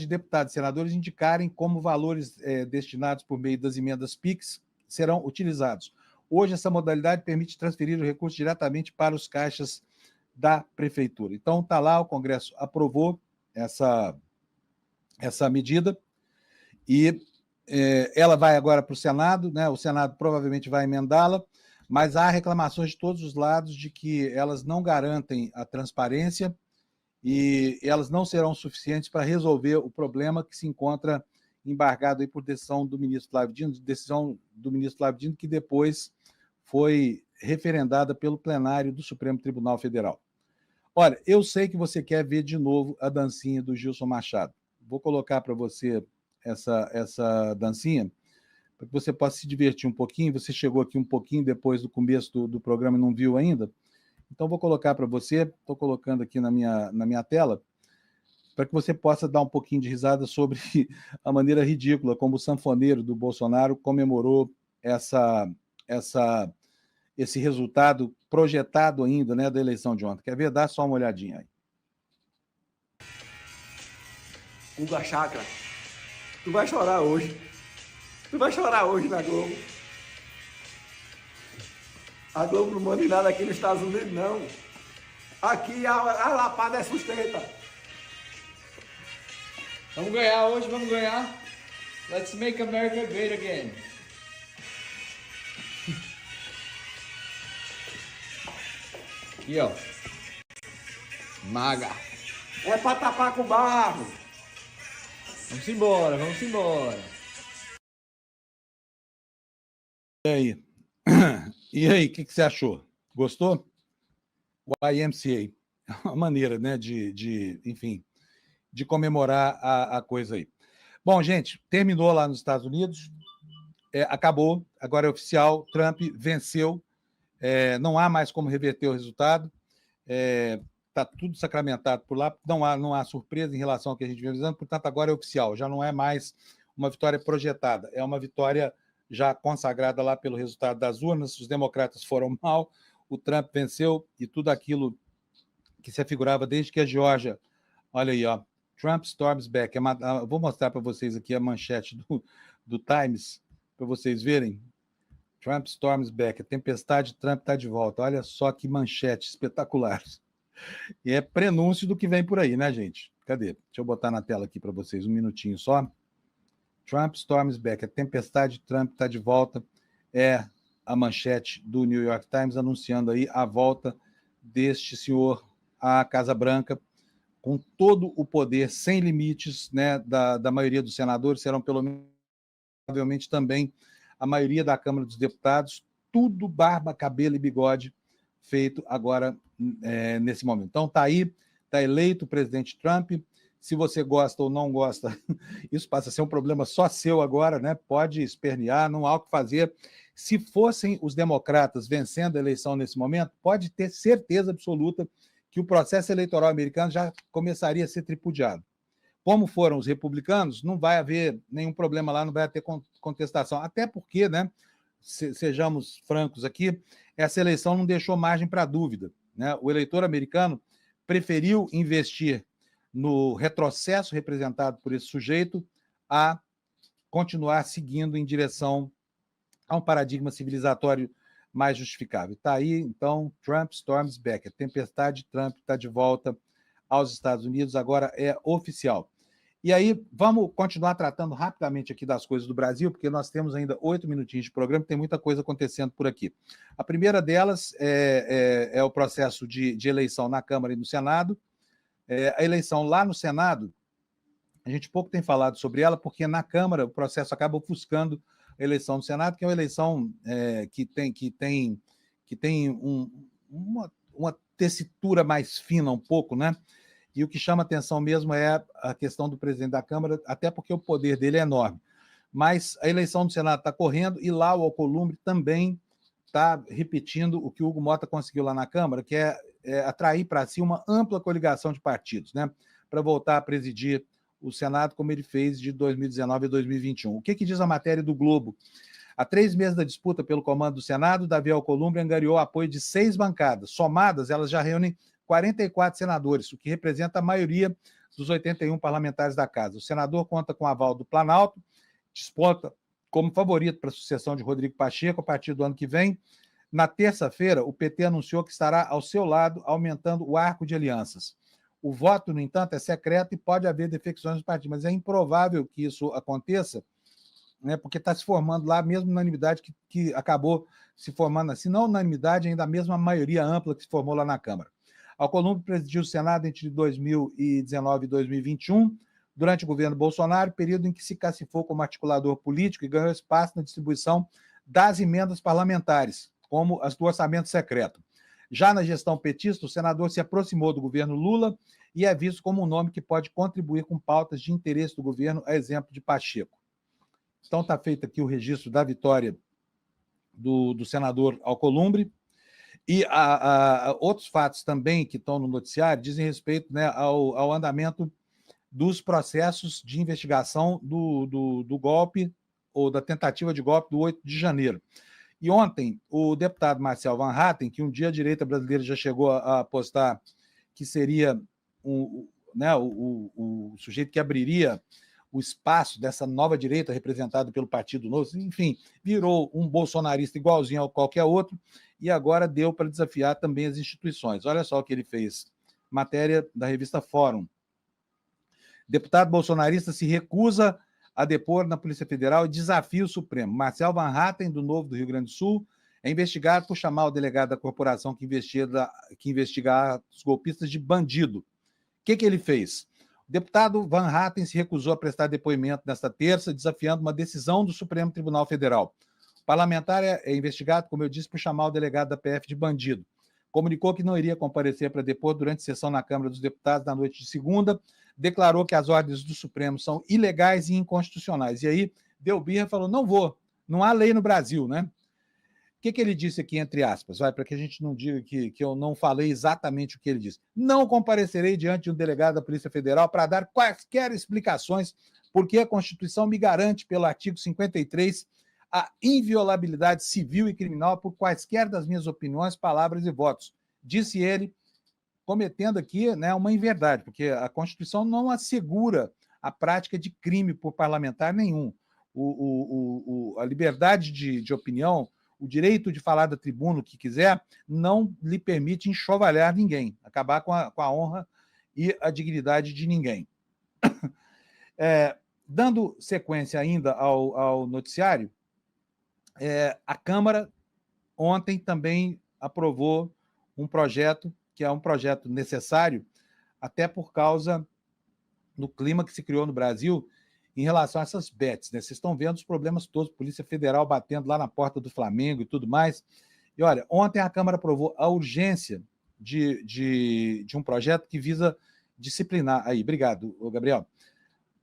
deputados e senadores indicarem como valores destinados por meio das emendas PIX serão utilizados. Hoje, essa modalidade permite transferir o recurso diretamente para os caixas da Prefeitura. Então, está lá, o Congresso aprovou essa medida e ela vai agora para o Senado, né? O Senado provavelmente vai emendá-la, mas há reclamações de todos os lados de que elas não garantem a transparência e elas não serão suficientes para resolver o problema que se encontra embargado aí por decisão do ministro Flávio Dino, que depois foi referendada pelo plenário do Supremo Tribunal Federal. Olha, eu sei que você quer ver de novo a dancinha do Gilson Machado. Vou colocar para você essa dancinha, para que você possa se divertir um pouquinho. Você chegou aqui um pouquinho depois do começo do programa e não viu ainda. Então, vou colocar para você, estou colocando aqui na minha tela, para que você possa dar um pouquinho de risada sobre a maneira ridícula como o sanfoneiro do Bolsonaro comemorou esse resultado projetado ainda, né, da eleição de ontem. Quer ver? Dá só uma olhadinha aí. Guga Chakra, tu vai chorar hoje. Tu vai chorar hoje na Globo. A Globo não manda em nada aqui nos Estados Unidos, não. Aqui a lapada é sustenta. Vamos ganhar hoje, vamos ganhar. Let's make America great again. Aqui, ó. Maga. É pra tapar com barro. Vamos embora, vamos embora. E aí? E aí, o que você achou? Gostou? O YMCA. É uma maneira, né, enfim, de comemorar a coisa aí. Bom, gente, terminou lá nos Estados Unidos, acabou, agora é oficial, Trump venceu, não há mais como reverter o resultado, está tudo sacramentado por lá, não há surpresa em relação ao que a gente vem avisando, portanto, agora é oficial, já não é mais uma vitória projetada, é uma vitória já consagrada lá pelo resultado das urnas. Os democratas foram mal, o Trump venceu e tudo aquilo que se afigurava desde que a Geórgia, olha aí, ó, Trump storms back. Vou mostrar para vocês aqui a manchete do Times, para vocês verem. Trump storms back, a tempestade Trump está de volta. Olha só que manchete espetacular. E é prenúncio do que vem por aí, né, gente? Cadê? Deixa eu botar na tela aqui para vocês, um minutinho só. Trump storms back, a tempestade Trump está de volta. É a manchete do New York Times anunciando aí a volta deste senhor à Casa Branca, com todo o poder, sem limites, né, da maioria dos senadores, serão pelo menos, provavelmente também, a maioria da Câmara dos Deputados, tudo barba, cabelo e bigode, feito agora nesse momento. Então, está aí, está eleito o presidente Trump. Se você gosta ou não gosta, isso passa a ser um problema só seu agora, né? Pode espernear, não há o que fazer. Se fossem os democratas vencendo a eleição nesse momento, pode ter certeza absoluta que o processo eleitoral americano já começaria a ser tripudiado. Como foram os republicanos, não vai haver nenhum problema lá, não vai ter contestação. Até porque, né, sejamos francos aqui, essa eleição não deixou margem para dúvida, né? O eleitor americano preferiu investir no retrocesso representado por esse sujeito a continuar seguindo em direção a um paradigma civilizatório mais justificável. Está aí, então, Trump storms back. A tempestade Trump está de volta aos Estados Unidos, agora é oficial. E aí, vamos continuar tratando rapidamente aqui das coisas do Brasil, porque nós temos ainda 8 minutinhos de programa, tem muita coisa acontecendo por aqui. A primeira delas é o processo de eleição na Câmara e no Senado. A eleição lá no Senado, a gente pouco tem falado sobre ela, porque na Câmara o processo acaba ofuscando a eleição do Senado, que é uma eleição que tem uma tessitura mais fina um pouco, né? E o que chama atenção mesmo é a questão do presidente da Câmara, até porque o poder dele é enorme. Mas a eleição do Senado está correndo e lá o Alcolumbre também está repetindo o que o Hugo Mota conseguiu lá na Câmara, que é atrair para si uma ampla coligação de partidos, né? Para voltar a presidir o Senado, como ele fez de 2019 a 2021. O que diz a matéria do Globo? Há 3 meses da disputa pelo comando do Senado, Davi Alcolumbre angariou apoio de 6 bancadas. Somadas, elas já reúnem 44 senadores, o que representa a maioria dos 81 parlamentares da Casa. O senador conta com o aval do Planalto, desponta como favorito para a sucessão de Rodrigo Pacheco a partir do ano que vem. Na terça-feira, o PT anunciou que estará ao seu lado, aumentando o arco de alianças. O voto, no entanto, é secreto e pode haver defecções no partido, mas é improvável que isso aconteça, né, porque está se formando lá a mesma unanimidade que acabou se formando assim, não unanimidade, ainda a mesma maioria ampla que se formou lá na Câmara. Alcolumbre presidiu o Senado entre 2019 e 2021, durante o governo Bolsonaro, período em que se cacifou como articulador político e ganhou espaço na distribuição das emendas parlamentares, como as do orçamento secreto. Já na gestão petista, o senador se aproximou do governo Lula e é visto como um nome que pode contribuir com pautas de interesse do governo, a exemplo de Pacheco. Então está feito aqui o registro da vitória do senador Alcolumbre. E outros fatos também que estão no noticiário dizem respeito, né, ao andamento dos processos de investigação do golpe ou da tentativa de golpe do 8 de janeiro. E ontem, o deputado Marcel Van Hatten, que um dia a direita brasileira já chegou a apostar que seria o sujeito que abriria o espaço dessa nova direita representada pelo Partido Novo, enfim, virou um bolsonarista igualzinho a qualquer outro e agora deu para desafiar também as instituições. Olha só o que ele fez. Matéria da revista Fórum. Deputado bolsonarista se recusa a depor na Polícia Federal e desafia o Supremo. Marcel Van Hatten, do Novo do Rio Grande do Sul, é investigado por chamar o delegado da corporação que investiga os golpistas de bandido. O que ele fez? O deputado Van Hatten se recusou a prestar depoimento nesta terça, desafiando uma decisão do Supremo Tribunal Federal. O parlamentar é investigado, como eu disse, por chamar o delegado da PF de bandido. Comunicou que não iria comparecer para depor durante sessão na Câmara dos Deputados na noite de segunda, declarou que as ordens do Supremo são ilegais e inconstitucionais. E aí deu birra e falou, não vou, não há lei no Brasil, né? O que ele disse aqui, entre aspas, para que a gente não diga que eu não falei exatamente o que ele disse. Não comparecerei diante de um delegado da Polícia Federal para dar quaisquer explicações, porque a Constituição me garante, pelo artigo 53, a inviolabilidade civil e criminal por quaisquer das minhas opiniões, palavras e votos. Disse ele, cometendo aqui, né, uma inverdade, porque a Constituição não assegura a prática de crime por parlamentar nenhum. A liberdade de opinião, o direito de falar da tribuna o que quiser, não lhe permite enxovalhar ninguém, acabar com a honra e a dignidade de ninguém. Dando sequência ainda ao noticiário, a Câmara ontem também aprovou um projeto, que é um projeto necessário, até por causa do clima que se criou no Brasil em relação a essas bets, né? Vocês estão vendo os problemas todos, Polícia Federal batendo lá na porta do Flamengo e tudo mais. E olha, ontem a Câmara aprovou a urgência de um projeto que visa disciplinar. Aí, obrigado, Gabriel.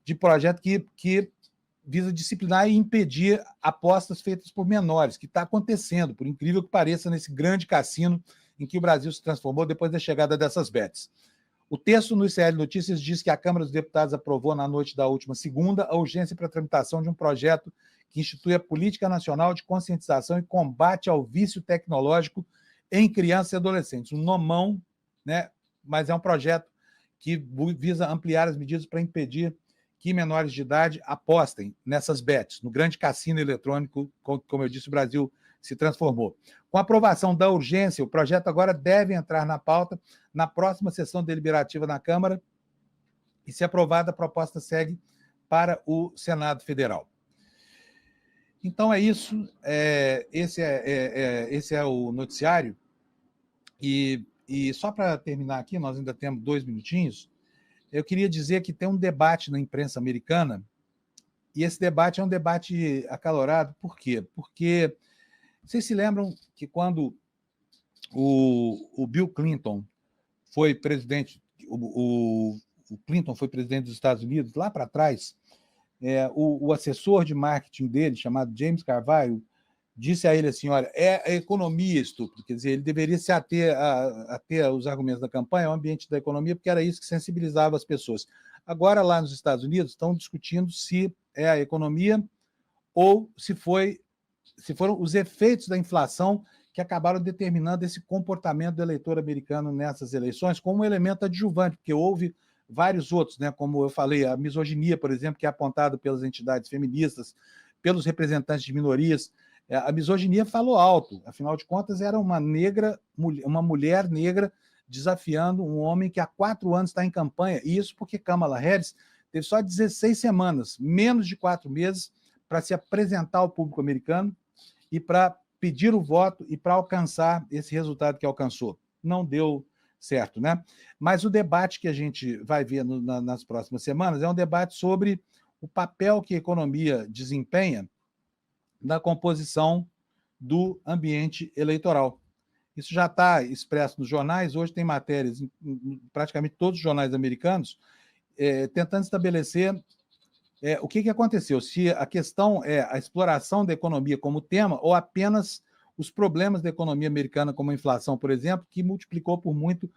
De projeto que visa disciplinar e impedir apostas feitas por menores, que está acontecendo, por incrível que pareça, nesse grande cassino em que o Brasil se transformou depois da chegada dessas bets. O texto no ICL Notícias diz que a Câmara dos Deputados aprovou na noite da última segunda a urgência para a tramitação de um projeto que institui a Política Nacional de Conscientização e Combate ao Vício Tecnológico em Crianças e Adolescentes. Um nomão, né? Mas é um projeto que visa ampliar as medidas para impedir que menores de idade apostem nessas bets, no grande cassino eletrônico, como eu disse, o Brasil se transformou. Com a aprovação da urgência, o projeto agora deve entrar na pauta na próxima sessão deliberativa na Câmara e, se aprovada, a proposta segue para o Senado Federal. Então é isso, esse é o noticiário. E só para terminar aqui, nós ainda temos 2 minutinhos, eu queria dizer que tem um debate na imprensa americana, e esse debate é um debate acalorado. Por quê? Porque vocês se lembram que quando o Bill Clinton foi presidente, o Clinton foi presidente dos Estados Unidos, lá para trás, o assessor de marketing dele, chamado James Carville, disse a ele assim, olha, é a economia, estúpido. Quer dizer, ele deveria se ater os argumentos da campanha ao ambiente da economia, porque era isso que sensibilizava as pessoas. Agora, lá nos Estados Unidos, estão discutindo se é a economia ou se foram os efeitos da inflação que acabaram determinando esse comportamento do eleitor americano nessas eleições como um elemento adjuvante, porque houve vários outros, né? Como eu falei, a misoginia, por exemplo, que é apontada pelas entidades feministas, pelos representantes de minorias. A misoginia falou alto, afinal de contas, era uma mulher negra desafiando um homem que há 4 anos está em campanha, e isso porque Kamala Harris teve só 16 semanas, menos de 4 meses, para se apresentar ao público americano e para pedir o voto e para alcançar esse resultado que alcançou. Não deu certo, né? Mas o debate que a gente vai ver nas próximas semanas é um debate sobre o papel que a economia desempenha na composição do ambiente eleitoral. Isso já está expresso nos jornais, hoje tem matérias em praticamente todos os jornais americanos, tentando estabelecer o que aconteceu, se a questão é a exploração da economia como tema ou apenas os problemas da economia americana, como a inflação, por exemplo, que multiplicou por muito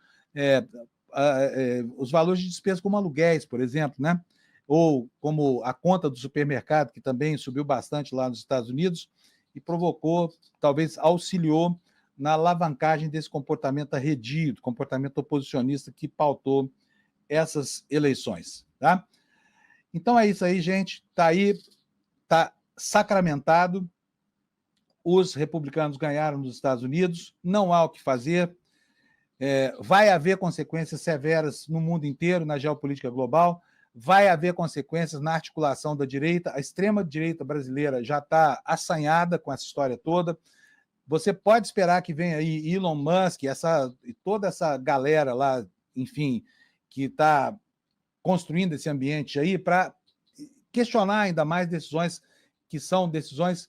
os valores de despesa como aluguéis, por exemplo, né? Ou como a conta do supermercado, que também subiu bastante lá nos Estados Unidos e provocou, talvez auxiliou na alavancagem desse comportamento arredio, comportamento oposicionista que pautou essas eleições, tá? Então é isso aí, gente. Está aí, está sacramentado. Os republicanos ganharam nos Estados Unidos, não há o que fazer. Vai haver consequências severas no mundo inteiro, na geopolítica global. Vai haver consequências na articulação da direita. A extrema-direita brasileira já está assanhada com essa história toda. Você pode esperar que venha aí Elon Musk e toda essa galera lá, enfim, que está construindo esse ambiente aí para questionar ainda mais decisões que são decisões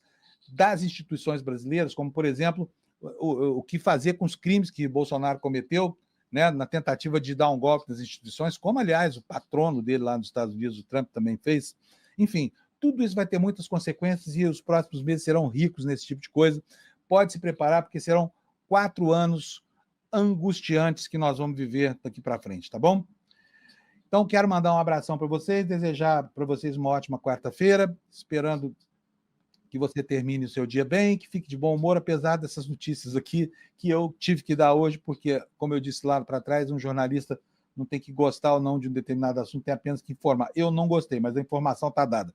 das instituições brasileiras, como, por exemplo, o que fazer com os crimes que Bolsonaro cometeu, né, na tentativa de dar um golpe nas instituições, como, aliás, o patrono dele lá nos Estados Unidos, o Trump, também fez. Enfim, tudo isso vai ter muitas consequências e os próximos meses serão ricos nesse tipo de coisa. Pode se preparar, porque serão 4 anos angustiantes que nós vamos viver daqui para frente, tá bom? Então, quero mandar um abração para vocês, desejar para vocês uma ótima quarta-feira, esperando que você termine o seu dia bem, que fique de bom humor, apesar dessas notícias aqui que eu tive que dar hoje, porque, como eu disse lá para trás, um jornalista não tem que gostar ou não de um determinado assunto, tem apenas que informar. Eu não gostei, mas a informação está dada.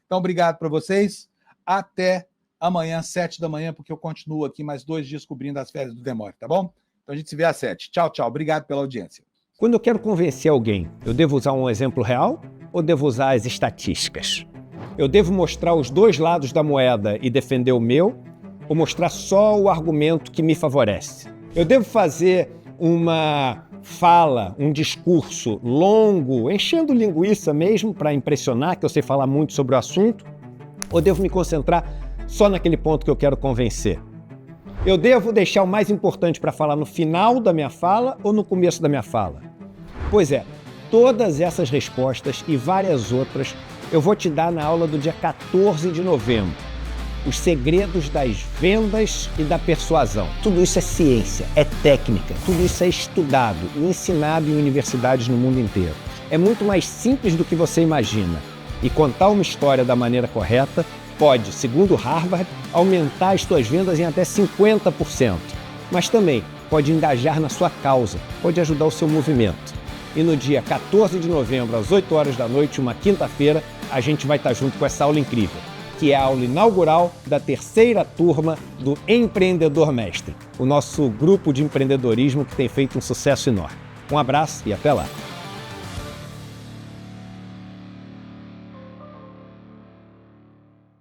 Então, obrigado para vocês. Até amanhã, 7 da manhã, porque eu continuo aqui mais 2 dias cobrindo as férias do Demore, tá bom? Então, a gente se vê às 7. Tchau, tchau. Obrigado pela audiência. Quando eu quero convencer alguém, eu devo usar um exemplo real ou devo usar as estatísticas? Eu devo mostrar os 2 lados da moeda e defender o meu, ou mostrar só o argumento que me favorece? Eu devo fazer uma fala, um discurso longo, enchendo linguiça mesmo, para impressionar, que eu sei falar muito sobre o assunto, ou devo me concentrar só naquele ponto que eu quero convencer? Eu devo deixar o mais importante para falar no final da minha fala ou no começo da minha fala? Pois é, todas essas respostas e várias outras eu vou te dar na aula do dia 14 de novembro. Os segredos das vendas e da persuasão. Tudo isso é ciência, é técnica, tudo isso é estudado e ensinado em universidades no mundo inteiro. É muito mais simples do que você imagina. E contar uma história da maneira correta pode, segundo Harvard, aumentar as suas vendas em até 50%. Mas também pode engajar na sua causa, pode ajudar o seu movimento. E no dia 14 de novembro, às 8 horas da noite, uma quinta-feira, a gente vai estar junto com essa aula incrível, que é a aula inaugural da 3ª turma do Empreendedor Mestre, o nosso grupo de empreendedorismo que tem feito um sucesso enorme. Um abraço e até lá!